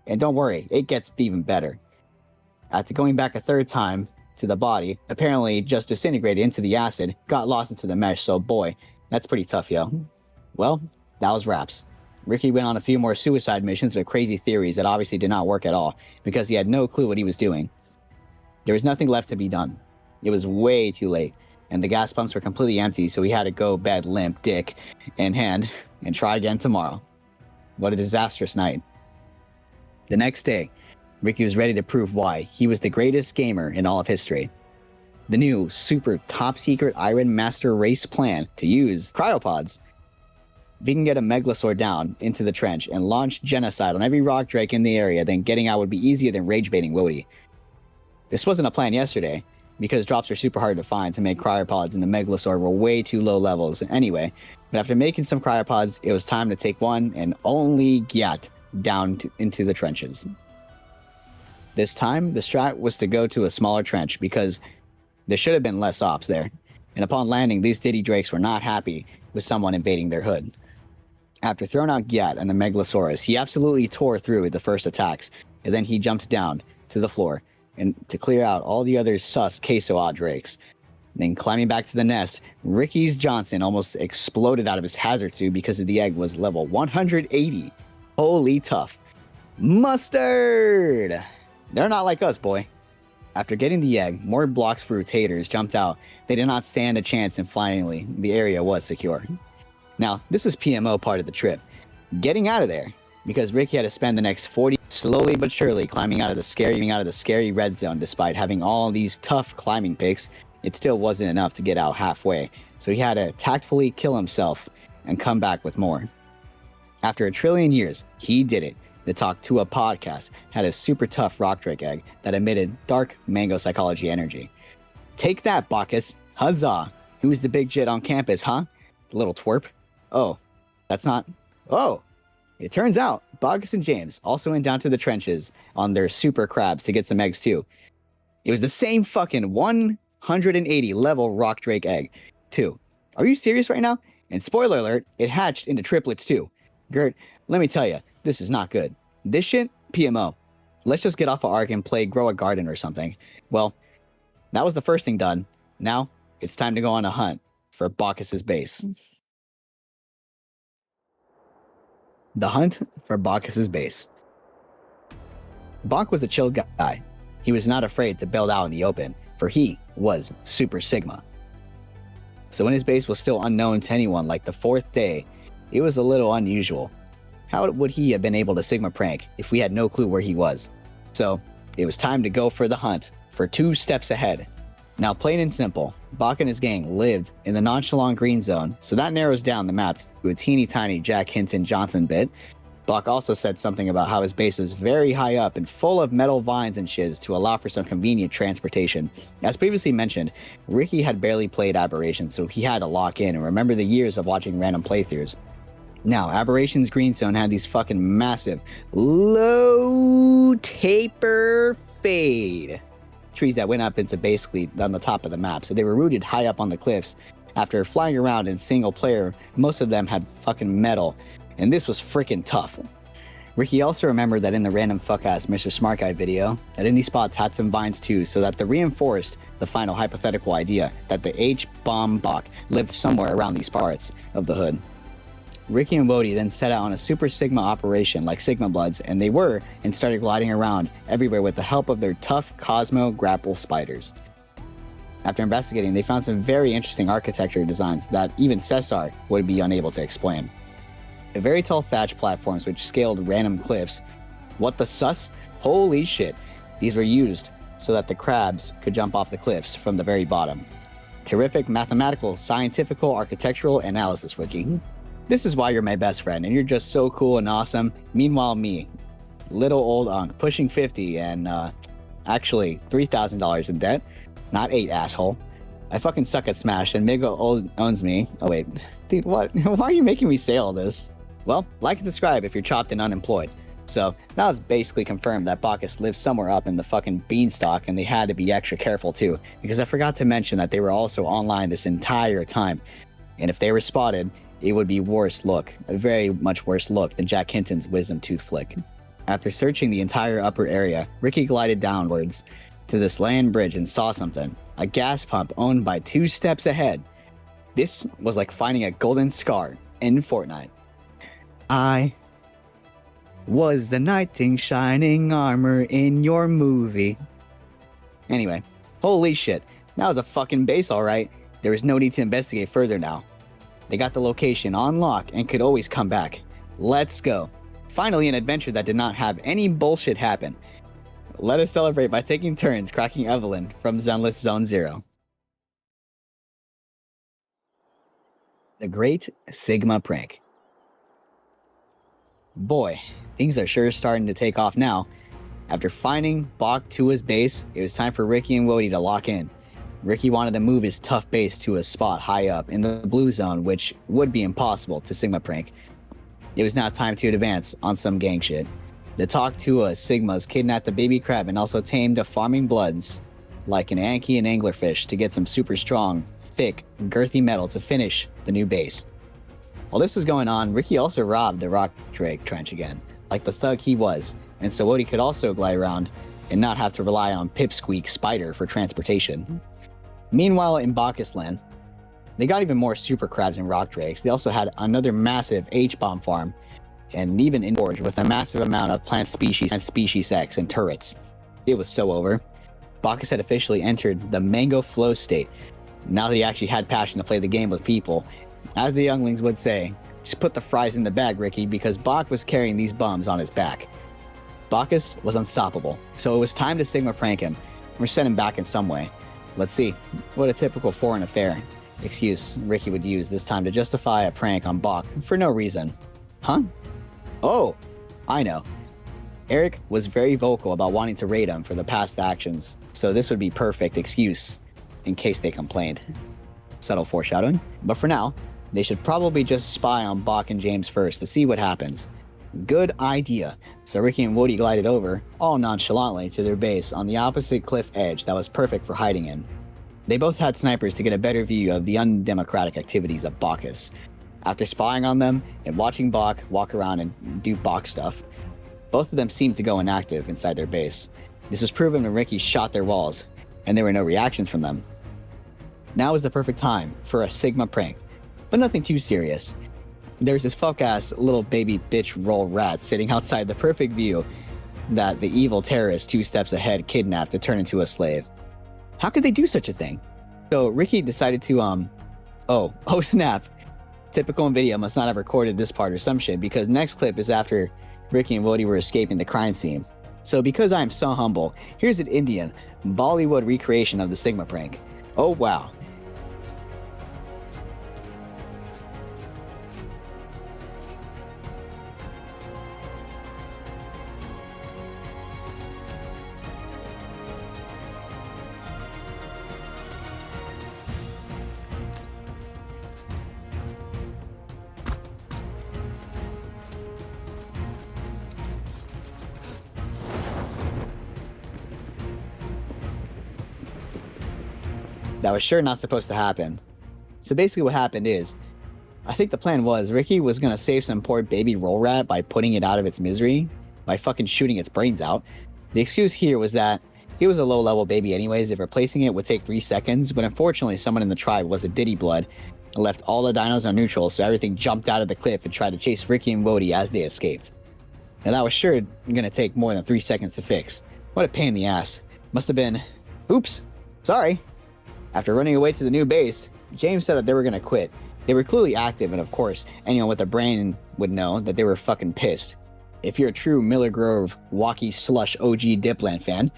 And don't worry, it gets even better. After going back a third time to the body, apparently just disintegrated into the acid, got lost into the mesh, so boy, that's pretty tough, yo. Well, that was Raps. Ricky went on a few more suicide missions with crazy theories that obviously did not work at all, because he had no clue what he was doing. There was nothing left to be done. It was way too late, and the gas pumps were completely empty, so he had to go bed limp, dick in hand, and try again tomorrow. What a disastrous night. The next day, Ricky was ready to prove why he was the greatest gamer in all of history. The new, super top-secret Iron Master race plan to use cryopods. If he can get a Megalosaur down into the trench and launch genocide on every rock drake in the area, then getting out would be easier than rage baiting Wody. This wasn't a plan yesterday, because drops are super hard to find to make cryopods, and the Megalosaur were way too low levels anyway. But after making some cryopods, it was time to take one and only get down into the trenches. This time, the strat was to go to a smaller trench because there should have been less ops there. And upon landing, these Diddy Drakes were not happy with someone invading their hood. After throwing out Gyat and the Megalosaurus, he absolutely tore through with the first attacks, and then he jumped down to the floor and to clear out all the other sus Queso Drakes. Then climbing back to the nest, Ricky's Johnson almost exploded out of his hazard suit because the egg was level 180. Holy tough. Mustard! They're not like us, boy. After getting the egg, more blocks for rotators jumped out. They did not stand a chance, and finally, the area was secure. Now, this was PMO part of the trip. Getting out of there, because Ricky had to spend the next 40 slowly but surely climbing out of the scary red zone. Despite having all these tough climbing picks, it still wasn't enough to get out halfway, so he had to tactfully kill himself and come back with more. After a trillion years, he did it. The Talk to a Podcast had a super tough rock drake egg that emitted dark mango psychology energy. Take that, Bokkes. Huzzah! Who's the big jit on campus, huh? The little twerp? Oh, that's not... Oh! It turns out, Bokkes and James also went down to the trenches on their super crabs to get some eggs too. It was the same fucking 180 level rock drake egg, too. Are you serious right now? And spoiler alert, it hatched into triplets too. Gert, let me tell you, this is not good. This shit, PMO. Let's just get off of Ark and play Grow a Garden or something. Well, that was the first thing done. Now, it's time to go on a hunt for Bokkes' base. The hunt for Bokkes' base. Bokk was a chill guy. He was not afraid to build out in the open, for he was Super Sigma. So when his base was still unknown to anyone like the 4th day, it was a little unusual. How would he have been able to Sigma prank if we had no clue where he was? So it was time to go for the hunt for 2 steps ahead. Now, plain and simple, Bokk and his gang lived in the nonchalant green zone, so that narrows down the map to a teeny tiny Jack Hinton Johnson bit. Bokk also said something about how his base was very high up and full of metal vines and shiz to allow for some convenient transportation. As previously mentioned, Ricky had barely played Aberration, so he had to lock in and remember the years of watching random playthroughs. Now, Aberration's green zone had these fucking massive, low taper fade trees that went up into basically on the top of the map, so they were rooted high up on the cliffs. After flying around in single player, most of them had fucking metal, and this was freaking tough. Ricky also remembered that in the random fuck-ass Mr. Smart Guy video, that in these spots had some vines too, so that reinforced the final hypothetical idea that the H-bomb Bokk lived somewhere around these parts of the hood. Ricky and Wody then set out on a Super Sigma operation like Sigma Bloods, and they were, and started gliding around everywhere with the help of their tough Cosmo grapple spiders. After investigating, they found some very interesting architecture designs that even Cesar would be unable to explain. The very tall thatch platforms which scaled random cliffs. What the sus? Holy shit. These were used so that the crabs could jump off the cliffs from the very bottom. Terrific mathematical, scientifical, architectural analysis, Ricky. This is why you're my best friend, and you're just so cool and awesome. Meanwhile, me, little old Unc, pushing 50 and, actually $3,000 in debt. Not 8, asshole. I fucking suck at Smash, and Migo owns me. Oh wait, dude, what? Why are you making me say all this? Well, like and subscribe if you're chopped and unemployed. So, that was basically confirmed that Bokkes lived somewhere up in the fucking beanstalk, and they had to be extra careful too, because I forgot to mention that they were also online this entire time. And if they were spotted, it would be a very much worse look than Jack Hinton's wisdom tooth flick. After searching the entire upper area, Ricky glided downwards to this land bridge and saw something. A gas pump owned by 2 steps ahead. This was like finding a golden scar in Fortnite. I was the knight in shining armor in your movie. Anyway, holy shit, that was a fucking base alright. There was no need to investigate further now. They got the location on lock and could always come back. Let's go. Finally, an adventure that did not have any bullshit happen. Let us celebrate by taking turns cracking Evelyn from Zenless Zone 0. The Great Sigma Prank. Boy, things are sure starting to take off now. After finding Bokk to his base, it was time for Ricky and Wody to lock in. Ricky wanted to move his tough base to a spot high up in the blue zone, which would be impossible to Sigma prank. It was now time to advance on some gang shit. The Talk-Tua Sigmas kidnapped the baby crab and also tamed a farming bloods, like an Anki and anglerfish, to get some super strong, thick, girthy metal to finish the new base. While this was going on, Ricky also robbed the rock drake trench again, like the thug he was, and so Wody could also glide around and not have to rely on Pipsqueak Spider for transportation. Meanwhile, in Bokkes Land, they got even more super crabs and rock drakes. They also had another massive H-bomb farm, and even in forge with a massive amount of plant species and species X and turrets. It was so over. Bokkes had officially entered the mango flow state. Now that he actually had passion to play the game with people, as the younglings would say, just put the fries in the bag, Ricky, because Bokk was carrying these bums on his back. Bokkes was unstoppable, so it was time to Sigma prank him, or send him back in some way. Let's see what a typical foreign affair excuse Ricky would use this time to justify a prank on Bokk for no reason. Huh? Oh, I know. Eric was very vocal about wanting to raid him for the past actions, so this would be perfect excuse in case they complained. Subtle foreshadowing, but for now, they should probably just spy on Bokk and James first to see what happens. Good idea. So Ricky and Wody glided over, all nonchalantly, to their base on the opposite cliff edge that was perfect for hiding in. They both had snipers to get a better view of the undemocratic activities of Bokkes. After spying on them and watching Bokk walk around and do Bokk stuff, both of them seemed to go inactive inside their base. This was proven when Ricky shot their walls, and there were no reactions from them. Now is the perfect time for a Sigma prank, but nothing too serious. There's this fuck-ass little baby bitch roll rat sitting outside the perfect view that the evil terrorist 2 steps ahead kidnapped to turn into a slave. How could they do such a thing? So Ricky decided to, oh snap. Typical NVIDIA must not have recorded this part or some shit, because next clip is after Ricky and Wody were escaping the crime scene. So because I am so humble, here's an Indian, Bollywood recreation of the Sigma prank. Oh wow. That was sure not supposed to happen. So basically what happened is, I think the plan was Ricky was gonna save some poor baby roll rat by putting it out of its misery, by fucking shooting its brains out. The excuse here was that it was a low level baby anyways, if replacing it would take 3 seconds, but unfortunately someone in the tribe was a Diddy blood and left all the dinos on neutral, so everything jumped out of the cliff and tried to chase Ricky and Wody as they escaped. Now that was sure gonna take more than 3 seconds to fix. What a pain in the ass. Must have been, oops, sorry. After running away to the new base, James said that they were gonna quit. They were clearly active, and of course, anyone with a brain would know that they were fucking pissed. If you're a true Miller Grove walkie slush OG Dipland fan,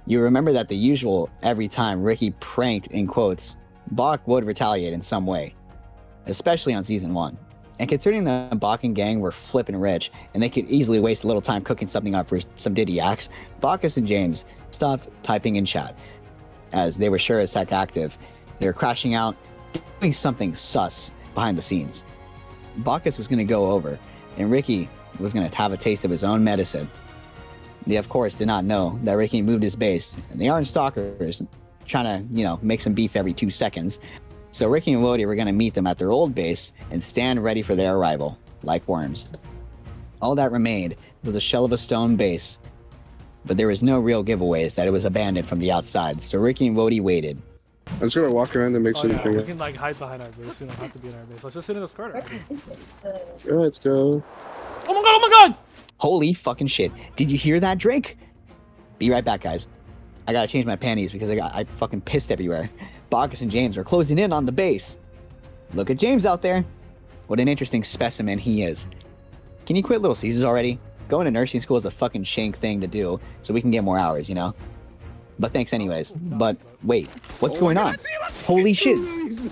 you remember that the usual every time Ricky pranked, in quotes, Bokk would retaliate in some way, especially on season 1. And considering the Bokk and gang were flippin' rich, and they could easily waste a little time cooking something up for some Diddy acts, Bokkes and James stopped typing in chat, as they were sure as heck active. They were crashing out, doing something sus behind the scenes. Bokkes was going to go over, and Ricky was going to have a taste of his own medicine. They, of course, did not know that Ricky moved his base, and they aren't stalkers trying to, make some beef every 2 seconds. So Ricky and Wody were going to meet them at their old base and stand ready for their arrival, like worms. All that remained was a shell of a stone base, but there was no real giveaways that it was abandoned from the outside, so Ricky and Wody waited. I'm just gonna walk around and make sure you bring we it. can hide behind our base. We don't have to be in our base. Let's just sit in this corner. Let's go. Oh my god! Oh my god! Holy fucking shit. Did you hear that, Drake? Be right back, guys. I gotta change my panties because I fucking pissed everywhere. Bokkes and James are closing in on the base. Look at James out there. What an interesting specimen he is. Can you quit Little Caesars already? Going to nursing school is a fucking shank thing to do, so we can get more hours, But thanks anyways. But wait, what's going on? Holy shit!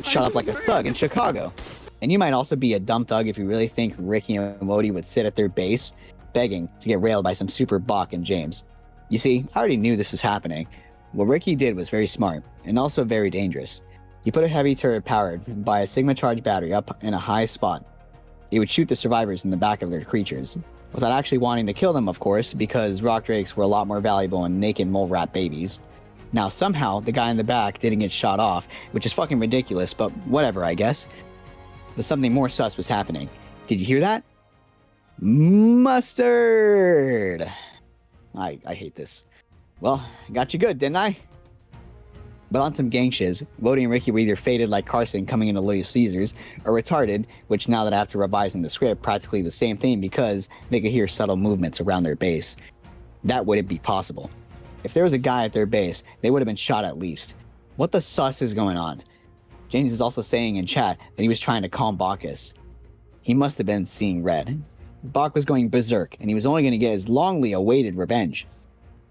Shut up like a thug in Chicago. And you might also be a dumb thug if you really think Ricky and Wody would sit at their base begging to get railed by some super Bokk and James. You see, I already knew this was happening. What Ricky did was very smart and also very dangerous. He put a heavy turret powered by a Sigma charge battery up in a high spot. It would shoot the survivors in the back of their creatures, without actually wanting to kill them, of course, because rock drakes were a lot more valuable than naked mole rat babies. Now, somehow, the guy in the back didn't get shot off, which is fucking ridiculous, but whatever, I guess. But something more sus was happening. Did you hear that? Mustard! I hate this. Well, got you good, didn't I? But on some gang shiz, Wody and Ricky were either faded like Carson coming into Little Caesars, or retarded, which now that I have to revise in the script, practically the same thing because they could hear subtle movements around their base. That wouldn't be possible. If there was a guy at their base, they would have been shot at least. What the sus is going on? James is also saying in chat that he was trying to calm Bokkes. He must have been seeing red. Bokk was going berserk, and he was only going to get his longly awaited revenge.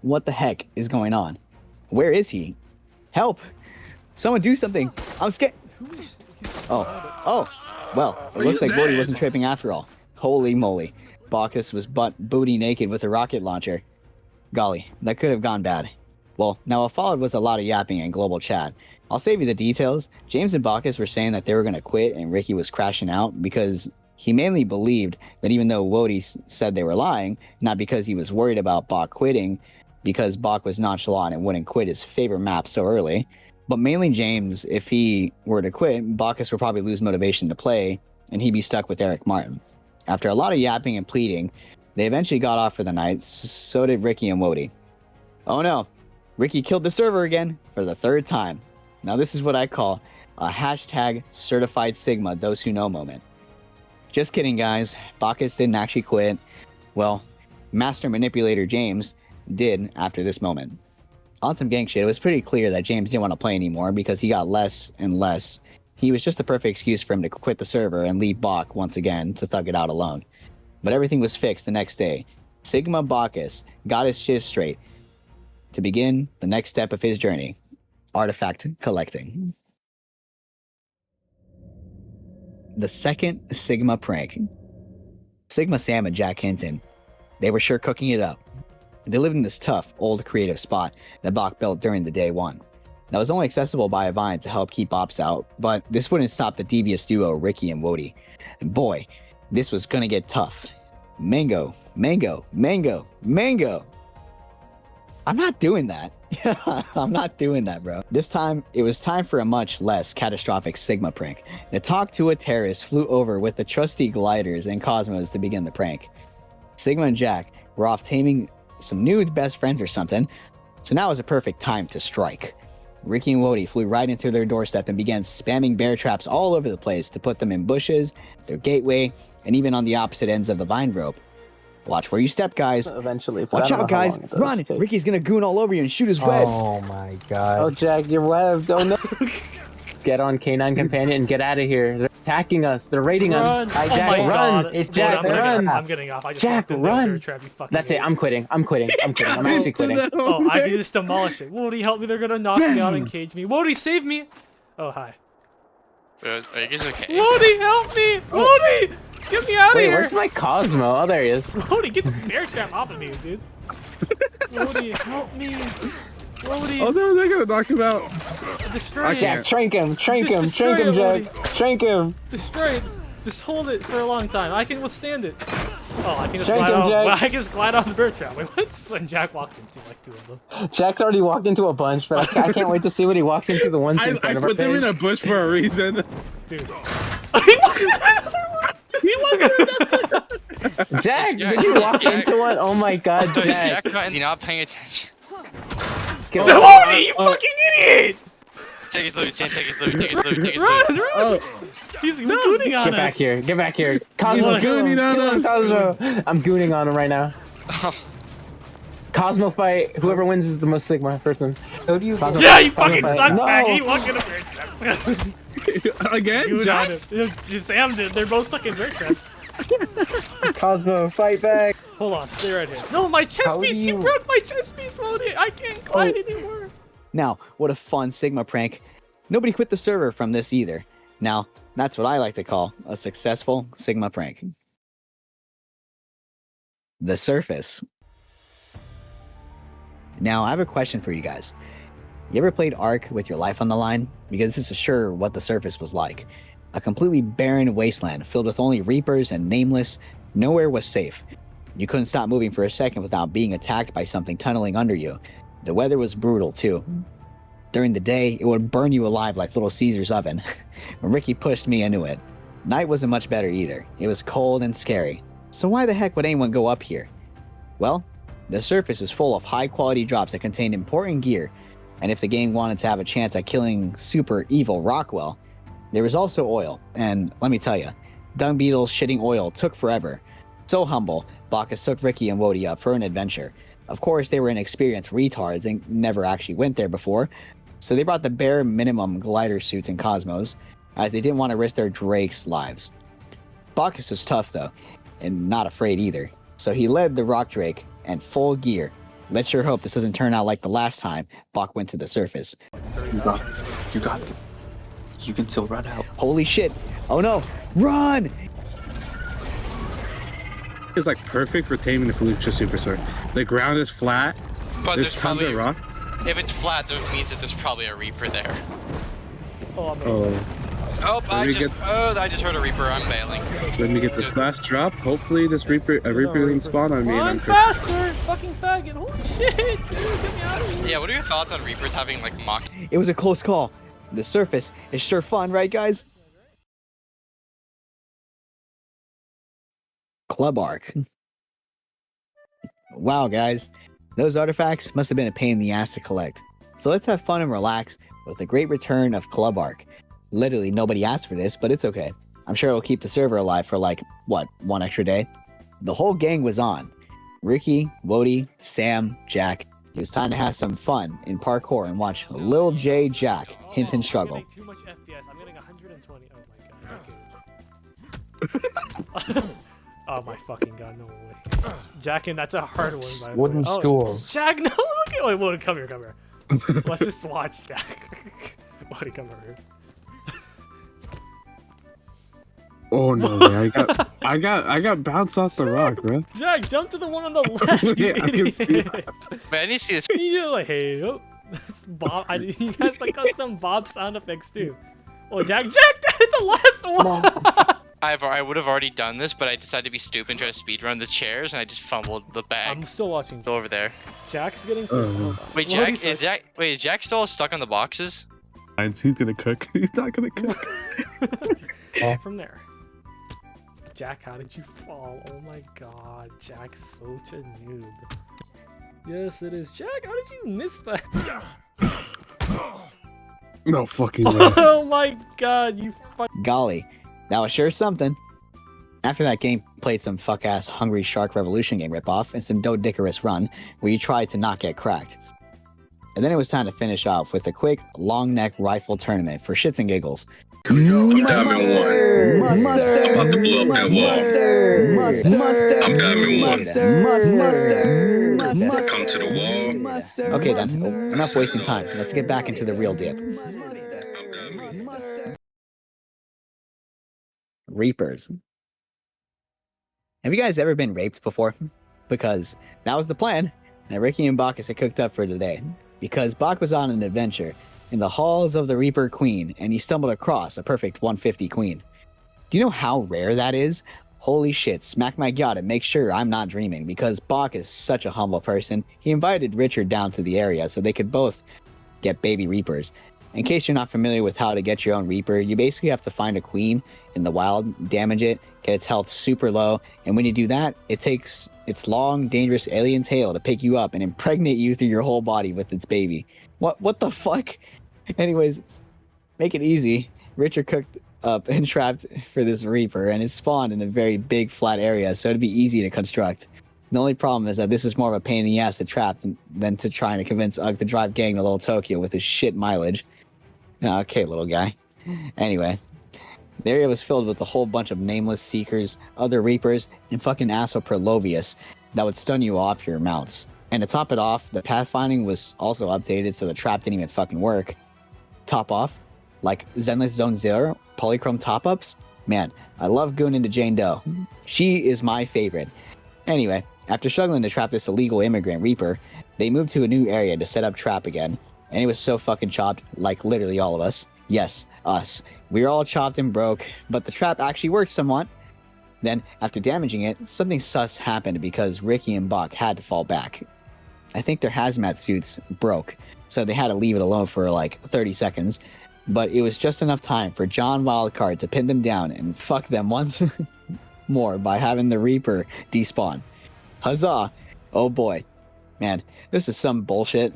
What the heck is going on? Where is he? Help! Someone do something! I'm scared! Oh. Well, it looks like Golly wasn't tripping after all. Holy moly. Bokkes was booty naked with a rocket launcher. Golly, that could have gone bad. Well, now what followed was a lot of yapping in global chat. I'll save you the details. James and Bokkes were saying that they were going to quit and Ricky was crashing out because he mainly believed that even though Wody said they were lying, not because he was worried about Bokk quitting, because Bokk was nonchalant and wouldn't quit his favorite map so early, but mainly James, if he were to quit, Bokkes would probably lose motivation to play and he'd be stuck with Eric Martin. After a lot of yapping and pleading, they eventually got off for the night, so did Ricky and Wody. Oh no, Ricky killed the server again for the third time. Now this is what I call a hashtag certified Sigma those who know moment. Just kidding guys, Bokkes didn't actually quit. Well, Master Manipulator James did after this moment. On some gang shit, it was pretty clear that James didn't want to play anymore because he got less and less. He was just the perfect excuse for him to quit the server and leave Bokk once again to thug it out alone. But everything was fixed the next day. Sigma Bokkes got his shit straight to begin the next step of his journey, artifact collecting. The second Sigma prank. Sigma Sam and Jack Hinton. They were sure cooking it up. They lived in this tough, old creative spot that Bokk built during the day one. That was only accessible by a vine to help keep ops out, but this wouldn't stop the devious duo Ricky and Wody. And boy, this was gonna get tough. Mango, mango, mango, mango. I'm not doing that. I'm not doing that, bro. This time, it was time for a much less catastrophic Sigma prank. The Talk to a Terrorist flew over with the trusty gliders and Cosmos to begin the prank. Sigma and Jack were off taming some new best friends or something, so now was a perfect time to strike. Ricky and Wody flew right into their doorstep and began spamming bear traps all over the place to put them in bushes, their gateway, and even on the opposite ends of the vine rope. Watch where you step, guys. Eventually. Watch out, guys. Run! Ricky's gonna goon all over you and shoot his webs. Oh my god. Oh, Jack, your webs. Oh no. Get on Canine Companion and get out of here. They're attacking us. They're raiding us. Oh Jack, my run. god. It's Dude, Jack, run. I'm getting off. I just Jack, walked in run. there, trap, you fucking That's it. idiot. I'm quitting. I'm actually quitting. Oh, I can just demolish it. Wody, help me. They're gonna knock me out and cage me. Wody, save me. Oh, hi. Are you guys okay? Wody, help me. Wody, get me out of Wait, here. where's my Cosmo? Oh, there he is. Wody, get this bear trap off of me, dude. Wody, help me. Wody. Oh no, they're gonna knock him out. Destroy it. Jack, trank him, Just destroy it, Jack. Wody. Trank him. Destroy it. Just hold it for a long time. I can withstand it. Oh, I can just Trank glide him, off. Jack. Well, I can just glide off the bear trap. Wait, what's and Jack walked into like 2 of them. Jack's already walked into a bunch, but I can't wait to see what he walks into the ones in I front of our put them in a face. bush for a reason. Dude. Jack, did you walk into one? Oh my god, So is Jack. Jack not, not paying attention? Get Wody, you fucking idiot! Take his loot, Sam, take his loot, take his loot, take his Run, loot. run! He's gooning on Get back us. here, get back here. Cosmo, He's gooning on kill him, us. Cosmo. I'm gooning on him right now. Oh, Cosmo fight. Whoever wins is the most Sigma person. How do you Cosmo Yeah, fight, you Cosmo fucking fight. suck, No. Maggie. Walk in a bear trap. Again, Goon on Jack? him. Sam did. They're both sucking bear traps. Cosmo, fight back. Hold on, stay right here. No, my chest How do piece! You you- broke my chest piece, Wody! I can't glide anymore! Now, what a fun Sigma prank. Nobody quit the server from this either. Now, that's what I like to call a successful Sigma prank. The surface. Now, I have a question for you guys. You ever played Ark with your life on the line? Because this is sure what the surface was like. A completely barren wasteland filled with only Reapers and Nameless. Nowhere was safe. You couldn't stop moving for a second without being attacked by something tunneling under you. The weather was brutal too. During the day, it would burn you alive like Little Caesar's oven. When Ricky pushed me into it. Night wasn't much better either. It was cold and scary. So why the heck would anyone go up here? Well, the surface was full of high-quality drops that contained important gear, and if the gang wanted to have a chance at killing super evil Rockwell, there was also oil, and let me tell you, dung beetles shitting oil took forever. So humble, Bokkes took Ricky and Wody up for an adventure. Of course, they were inexperienced retards and never actually went there before, so they brought the bare minimum glider suits and Cosmos, as they didn't want to risk their Drake's lives. Bokkes was tough though, and not afraid either, so he led the Rock Drake and full gear. Let's sure hope this doesn't turn out like the last time Bok went to the surface. You got it. You can still run out. Holy shit! Oh no! Run! It's like perfect for taming the Felicia Superstar. The ground is flat. But there's tons probably, of rock. If it's flat, that means that there's probably a Reaper there. I just heard a Reaper. I'm bailing. Let me get this last drop. Hopefully this Reaper doesn't spawn on me. Run faster! Fucking faggot! Holy shit, dude! Get me out of here! Yeah, what are your thoughts on Reapers having like mock? It was a close call. The surface is sure fun, right guys? Club Arc. Wow guys, those artifacts must have been a pain in the ass to collect. So let's have fun and relax with the great return of Club Arc. Literally nobody asked for this, but it's okay. I'm sure it'll keep the server alive for like, what, one extra day? The whole gang was on. Ricky, Wody, Sam, Jack. It was time to have some fun in parkour and watch Lil J Jack hint and struggle. I'm getting too much FPS. I'm getting 120. Oh my god. Okay. Oh my fucking god, no way. Jack, and that's a hard one, by the way. Wooden stools. Jack, no, look at Wait, come here. Let's just watch Jack. Wody, come over here. Oh no, man. I got bounced off the rock, bro. Jack, jump to the one on the left. Yeah, I can see that. Man, I need to see this. You like, hey, oh, that's Bob. He has like custom Bob sound effects too. Oh, Jack, the last one. I would have already done this, but I decided to be stupid and try to speedrun the chairs, and I just fumbled the bag. I'm still watching. Still over there. Jack's getting. Wait, Jack, is Jack still stuck on the boxes? He's gonna cook. He's not gonna cook. From there. Jack, how did you fall? Oh my god, Jack's such a noob. Yes, it is. Jack, how did you miss that? No fucking way. Oh my god, you Golly, that was sure something. After that game, played some fuck-ass Hungry Shark Revolution game ripoff and some Dodicarus Run, where you tried to not get cracked. And then it was time to finish off with a quick long neck rifle tournament for shits and giggles. I'm diamond one. I'm about to blow up that wall. I'm diamond one. Come to the wall. Okay then, enough wasting time. Let's get back into the real dip. Reapers. Have you guys ever been raped before? Because that was the plan that Ricky and Bokkes had cooked up for today. Because Bok was on an adventure in the halls of the Reaper Queen, and he stumbled across a perfect 150 queen. Do you know how rare that is? Holy shit, smack my god and make sure I'm not dreaming, because Bok is such a humble person. He invited Richard down to the area so they could both get baby Reapers. In case you're not familiar with how to get your own Reaper, you basically have to find a queen in the wild, damage it, get its health super low, and when you do that, it takes its long, dangerous alien tail to pick you up and impregnate you through your whole body with its baby. What the fuck? Anyways, make it easy. Richard cooked up and trapped for this Reaper, and it spawned in a very big, flat area, so it'd be easy to construct. The only problem is that this is more of a pain in the ass to trap than to trying to convince Ugg to drive gang to Little Tokyo with his shit mileage. Okay, little guy. Anyway, the area was filled with a whole bunch of nameless seekers, other Reapers, and fucking asshole Perlovius that would stun you off your mounts. And to top it off, the pathfinding was also updated so the trap didn't even fucking work. Top off, like Zenless Zone Zero polychrome top-ups? Man, I love gooning into Jane Doe. She is my favorite. Anyway, after struggling to trap this illegal immigrant Reaper, they moved to a new area to set up trap again. And it was so fucking chopped, like literally all of us. Yes, us. We were all chopped and broke, but the trap actually worked somewhat. Then, after damaging it, something sus happened because Ricky and Bok had to fall back. I think their hazmat suits broke, so they had to leave it alone for like 30 seconds. But it was just enough time for John Wildcard to pin them down and fuck them once more by having the Reaper despawn. Huzzah! Oh boy. Man, this is some bullshit.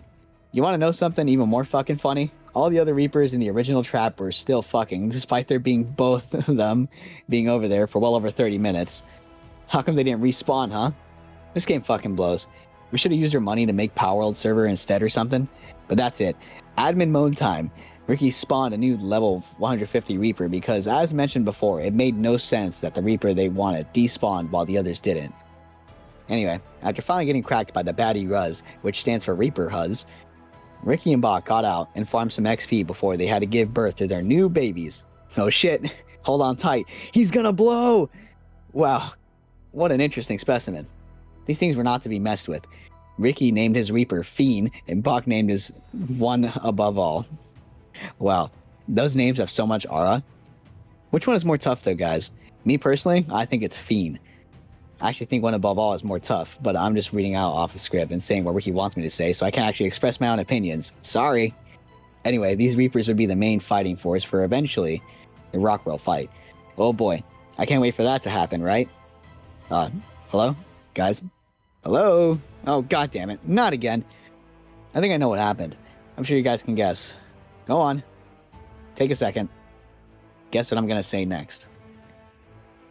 You want to know something even more fucking funny? All the other Reapers in the original trap were still fucking, despite there being both of them being over there for well over 30 minutes. How come they didn't respawn, huh? This game fucking blows. We should have used our money to make Power World server instead or something. But that's it. Admin mode time. Ricky spawned a new level 150 Reaper because, as mentioned before, it made no sense that the Reaper they wanted despawned while the others didn't. Anyway, after finally getting cracked by the baddie Ruz, which stands for Reaper Huz, Ricky and Bok got out and farmed some XP before they had to give birth to their new babies. Oh shit, hold on tight, he's gonna blow! Wow, what an interesting specimen. These things were not to be messed with. Ricky named his Reaper Fiend, and Bok named his One Above All. Wow, those names have so much aura. Which one is more tough though, guys? Me personally, I think it's Fiend. I actually think One Above All is more tough, but I'm just reading out off a script and saying what Ricky wants me to say, so I can't actually express my own opinions. Sorry. Anyway, these Reapers would be the main fighting force for eventually the Rockwell fight. Oh boy, I can't wait for that to happen, right? Hello? Guys? Hello? Oh, god damn it. Not again. I think I know what happened. I'm sure you guys can guess. Go on. Take a second. Guess what I'm gonna say next.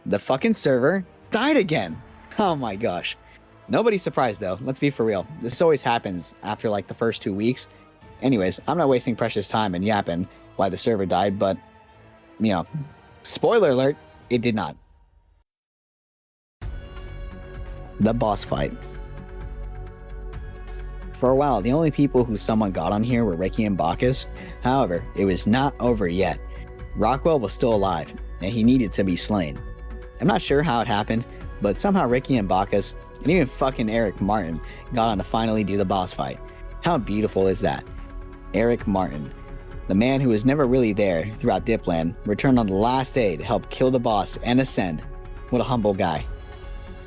The fucking server died again. Oh my gosh. Nobody's surprised though. Let's be for real. This always happens after like the first 2 weeks. Anyways, I'm not wasting precious time and yapping why the server died, but, you know, spoiler alert, it did not. The boss fight. For a while, the only people who someone got on here were Ricky and Bokkes. However, it was not over yet. Rockwell was still alive, and he needed to be slain. I'm not sure how it happened, but somehow Ricky and Bokkes, and even fucking Eric Martin, got on to finally do the boss fight. How beautiful is that? Eric Martin, the man who was never really there throughout Dipland, returned on the last day to help kill the boss and ascend. What a humble guy.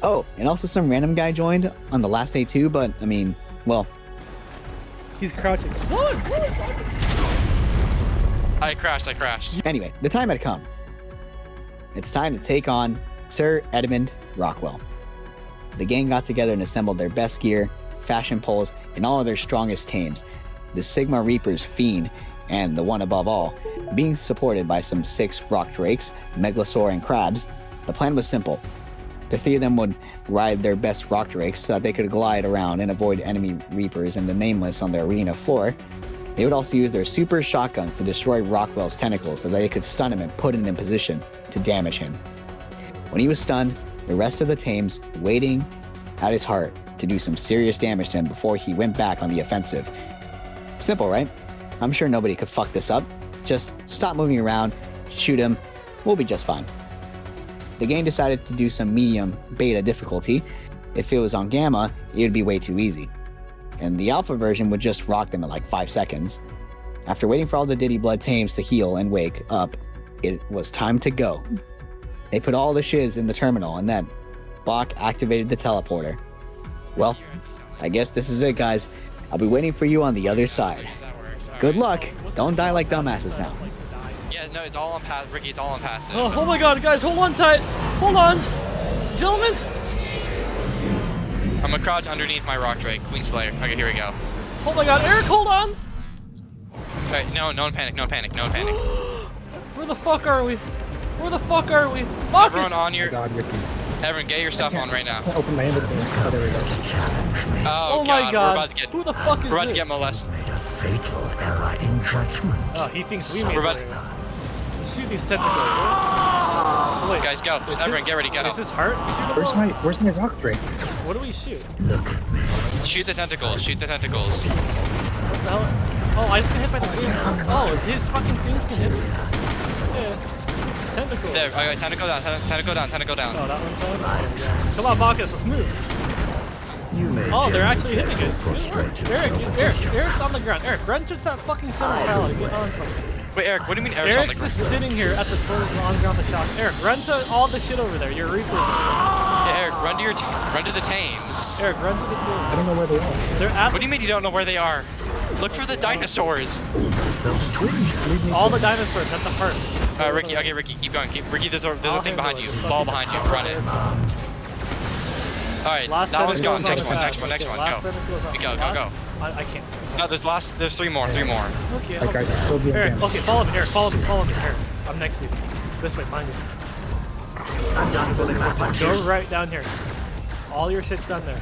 Oh, and also some random guy joined on the last day too, but, I mean, well... He's crouching. I crashed. Anyway, the time had come. It's time to take on Sir Edmund Rockwell. The gang got together and assembled their best gear, fashion poles, and all of their strongest tames. The Sigma Reapers Fiend, and the One Above All, being supported by some 6 rock drakes, megalosaur, and crabs. The plan was simple. The 3 of them would ride their best rock drakes so that they could glide around and avoid enemy Reapers and the Nameless on the arena floor. They would also use their super shotguns to destroy Rockwell's tentacles so that they could stun him and put him in position to damage him. When he was stunned, the rest of the tames waiting at his heart to do some serious damage to him before he went back on the offensive. Simple, right? I'm sure nobody could fuck this up. Just stop moving around, shoot him, we'll be just fine. The game decided to do some medium beta difficulty. If it was on gamma, it would be way too easy. And the alpha version would just rock them in like 5 seconds. After waiting for all the Diddy Blood tames to heal and wake up, it was time to go. They put all the shiz in the terminal and then Bok activated the teleporter. Well, I guess this is it, guys. I'll be waiting for you on the other side. Good luck. Don't die like dumbasses now. Yeah, no, it's all on pass. Ricky, it's all on passive. Oh my god, guys, hold on tight. Hold on. Gentlemen. I'm gonna crouch underneath my rock drake, Queen Slayer. Okay, here we go. Oh my god, Eric, hold on. Okay, no one panic. Where the fuck are we? Bokkes! Everyone on your... God, Ricky. Everyone, get your stuff on right now. Open my inventory. Oh, there we go. Oh my god. We're about to get... Who the fuck is We're about this? to get molested. Made a fatal error in judgment. Oh, he thinks we made We're about it. to... Shoot these tentacles, right? Wait, Guys, go. Everyone, get ready, go. is this heart? Where's my rock drake? What do we shoot? Look at me. Shoot the tentacles. What the hell? Oh, I just got hit by the thing. Oh, his fucking things can hit us? Yeah. tentacle. There, okay, tentacle down, tentacle down, tentacle down. Oh, that one's down? Yeah. Come on, Bokkes, let's move. Oh, they're actually hitting it. Eric's on the ground. Eric, run to that fucking center pallet and get on something. Wait, Eric, what do you mean Eric's on the ground? Eric's just sitting here at the on the ground the shock. Eric, run to all the shit over there. Your Reapers and stuff. Yeah, Eric, run to the tames. Eric, run to the tames. I don't know where they are. They're at What do you mean you don't know where they are? Look for the dinosaurs. all the dinosaurs at the park. Ricky, okay, Ricky, keep going. Ricky, there's a thing behind you. Ball behind you. Run it. Alright, that one's gone. Next one, go. Go. I can't. No, there's three more. Okay, Like, guys, I'm still doing Eric, damage. okay, follow me, Eric, follow me. Eric, I'm next to you. This way, behind you. I'm done pulling my punches. Go right down here. All your shit's down there.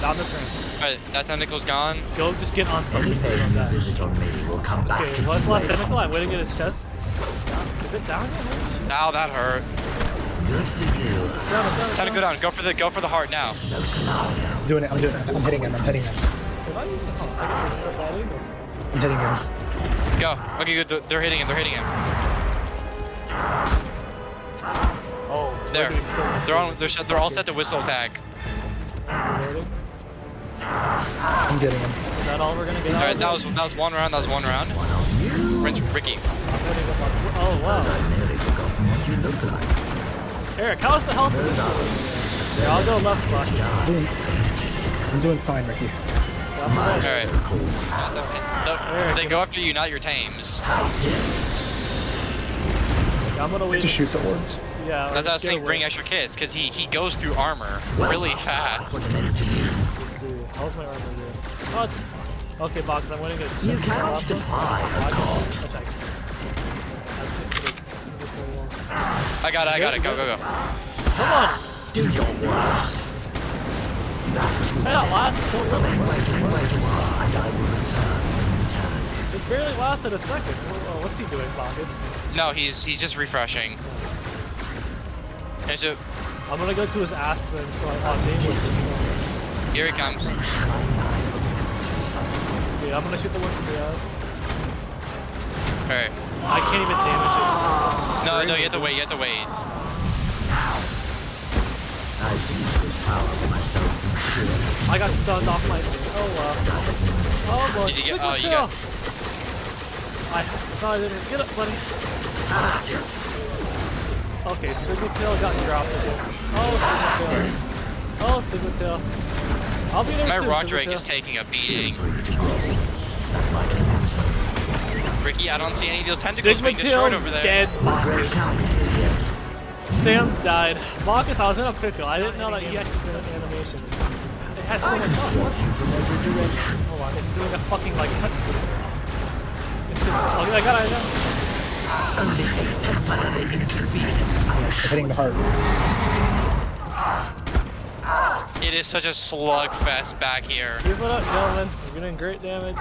Down this ramp. Alright, that tentacle's gone. Go, just get on something. Any pain you visit on me will come back Okay, to what's the you last later. tentacle? I'm waiting at his chest. Is it down here? Ow, that hurt. Good for you. It's down. Time to go down. Go for the heart now. No scenario. I'm doing it. I'm hitting him. Did I even? Oh, I got this at that angle. I'm hitting him. Go. Okay, good. They're hitting him. Oh, There. we're doing so much They're all set to whistle attack. damage. I'm getting him. Is that all we're gonna get out Alright, of that it? was one round. Ricky. Oh, wow. Nearly forgotten what you look like. Eric, how's the health of this one? Here, I'll go left, Bokkes. I'm doing fine, Ricky. Alright. They go after you, not your tames. I'm gonna wait To shoot the orbs. Yeah. That's why I was saying bring extra kids, because he goes through armor really fast. Let's see. How's my armor doing? Oh, it's... Okay, Bokkes, I'm winning it. You cannot defy a god. I got it. Go. Come on! Do your worst. That lasts so long. Remain waiting where you are, and I will return. It barely lasted a second. Oh, what's he doing, Bokkes? No, he's just refreshing. And so, I'm gonna go to his ass then, so I'll name what's this one. here he comes. Okay, I'm gonna shoot the one to the ass. Alright. I can't even damage it. No, you have to wait. I see this power for myself from sheer. I got stunned off my thing. Oh, oh, boy. Did you get? Sigma Oh, you tail. got. I thought I didn't get it, buddy. Okay, Sigma tail got dropped again. Oh, Sigma tail. I'll be there My soon, Roderick Sigma is tail. taking a beating. Ricky, I don't see any of those tentacles Sigma being destroyed tail's over there. dead. Sam died. Bokkes, I was in a pickle. I didn't know that EX animations. It has so much stuff. Hold on, it's doing a fucking like cutscene. Oh, I got it. I'm hitting the heart. It is such a slugfest back here. Keep it up, gentlemen. You're doing great damage.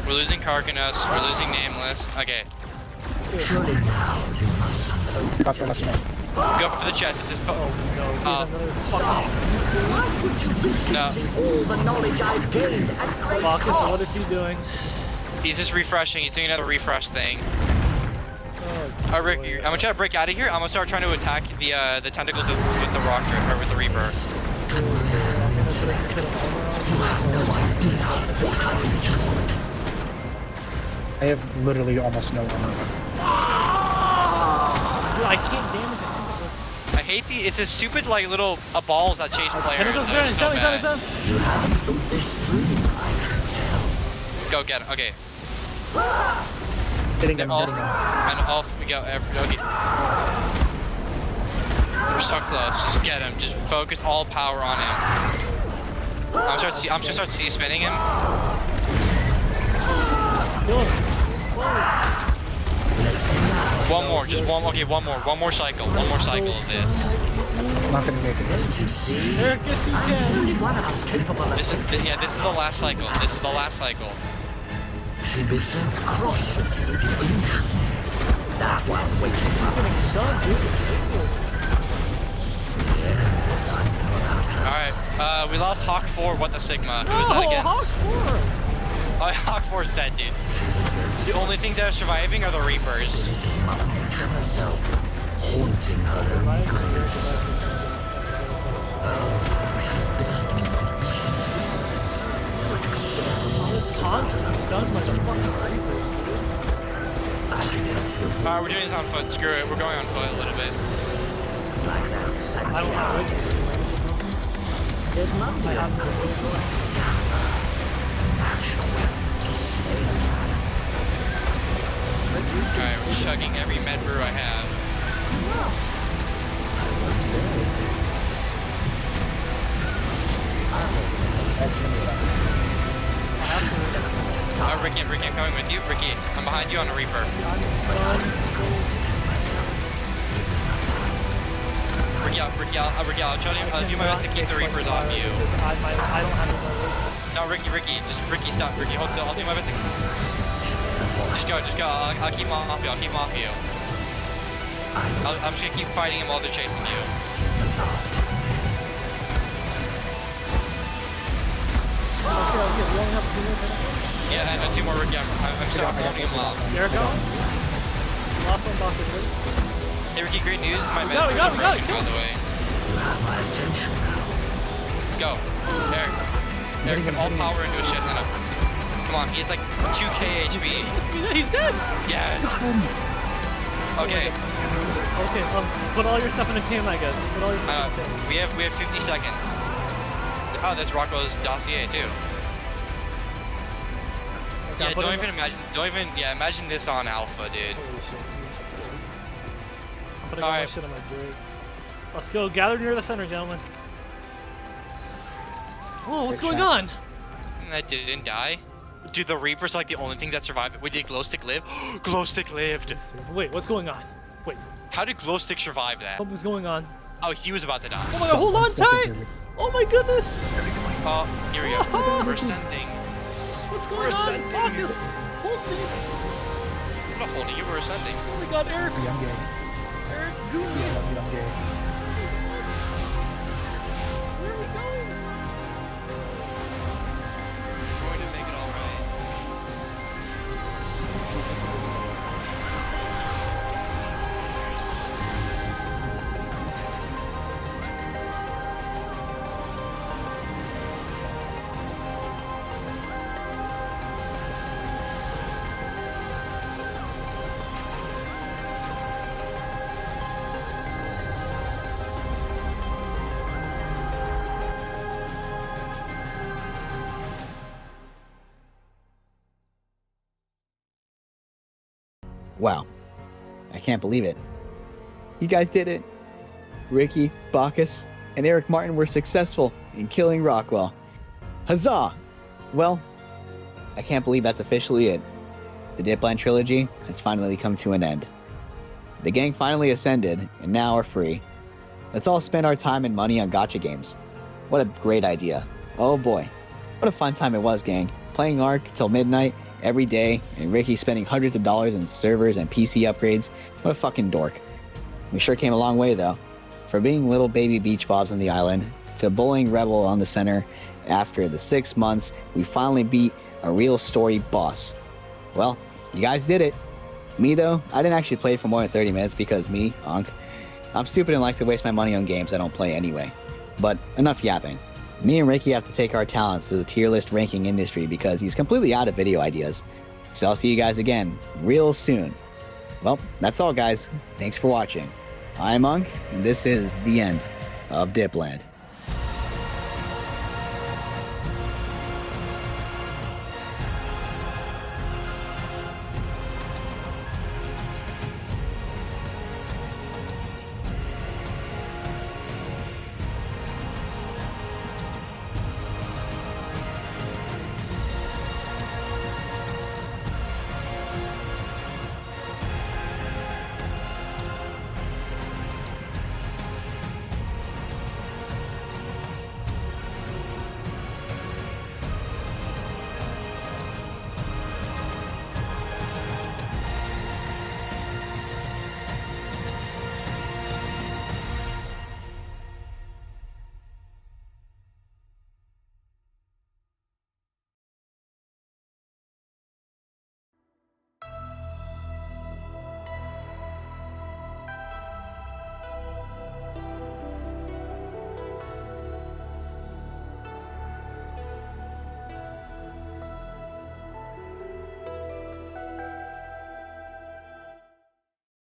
We're losing Carcanos. We're losing Nameless. Okay. Surely now you must Got the last one. Go for the chest. It's just Oh no, here's another fucking... Why would you do No. all the knowledge I've gained at great Bokkes, what cost? is he doing? He's just refreshing. He's doing another refresh thing. Oh, Alright, Ricky, I'm gonna try to break out of here. I'm gonna start trying to attack the tentacles with the rock drip or with the Reaper. I have literally almost no armor. Dude, I can't damage it. I hate it's a stupid like little balls that chase players. Tentacles That are down, so he's bad. down. You haven't thought this through, I can tell. Go get him. Okay. Hitting him, Off hitting him. and off we go. Okay. We're so close. Just get him. Just focus all power on him. I'm just start C-spinning him. Kill him. One more. Just one. Okay, one more. One more cycle. One more cycle of this. I'm not gonna make it. Eric, yes you can. Only one of us capable of This is the last cycle. This is the last cycle. She'd be so cross with you if you didn't. That one waits for I'm getting stunned, dude. It's ridiculous. All right. We lost Hawk 4. What the Sigma? Who was that again? Hawk 4! Oh, Hawk 4's dead, dude. The only things that are surviving are the Reapers. Haunting her own grave. This taunt stunned like a fucking Reapers, dude. We're doing this on foot. Screw it. We're going on foot a little bit. I don't have it. I have Alright, we're chugging every med brew I have. Ricky, I'm coming with you. Ricky, I'm behind you on a Reaper. Ricky, I'll try to do my best to keep the Reapers off you. I don't have it. No, Ricky, stop. Ricky, hold still. I'll do my best to... Just go. I'll keep him off you. I'm just gonna keep fighting him while they're chasing you. Yeah, I know 2 more Ricky. I'm sorry, I'm holding him low. There it goes. Last one, Bokkes. Hey Ricky, great news. My man We got it. by the way. Go. Eric, put all power into a shit. Come on, he's like 2k HP. He's dead! Yes! Okay. Put all your stuff in a team, I guess. Put all your stuff in a team. We have 50 seconds. Oh, that's Rocco's dossier too. Yeah, imagine this on Alpha, dude. I'm putting all my shit on my Drake. Let's go, gather near the center, gentlemen. Whoa, what's going on? That didn't die. Dude, the Reaper's like the only things that survived. Wait, did Glowstick live? Glowstick lived! Wait, what's going on? Wait. How did Glowstick survive that? Something's going on. Oh, he was about to die. Oh my god, hold on tight! Oh my goodness! Oh, here we go. We're ascending. What's going on? Bokkes! Hold me! I'm not holding you, we're ascending. Oh my god, Eric! I'm gay. Eric, Goonie! I'm gay. Where are we going? We're going to make it alright. Wow. I can't believe it. You guys did it. Ricky, Bokkes, and Eric Martin were successful in killing Rockwell. Huzzah! Well, I can't believe that's officially it. The Dipland Trilogy has finally come to an end. The gang finally ascended, and now are free. Let's all spend our time and money on gacha games. What a great idea. Oh boy. What a fun time it was, gang. Playing Ark till midnight every day, and Ricky spending hundreds of dollars in servers and PC upgrades. What a fucking dork. We sure came a long way, though. From being little baby beach bobs on the island, to bullying Rebel on the center, after the 6 months, we finally beat a real story boss. Well, you guys did it. Me, though, I didn't actually play for more than 30 minutes because me, Unc, I'm stupid and like to waste my money on games I don't play anyway. But enough yapping. Me and Ricky have to take our talents to the tier list ranking industry because he's completely out of video ideas. So I'll see you guys again real soon. Well, that's all, guys. Thanks for watching. I'm Monk, and this is the end of Dipland.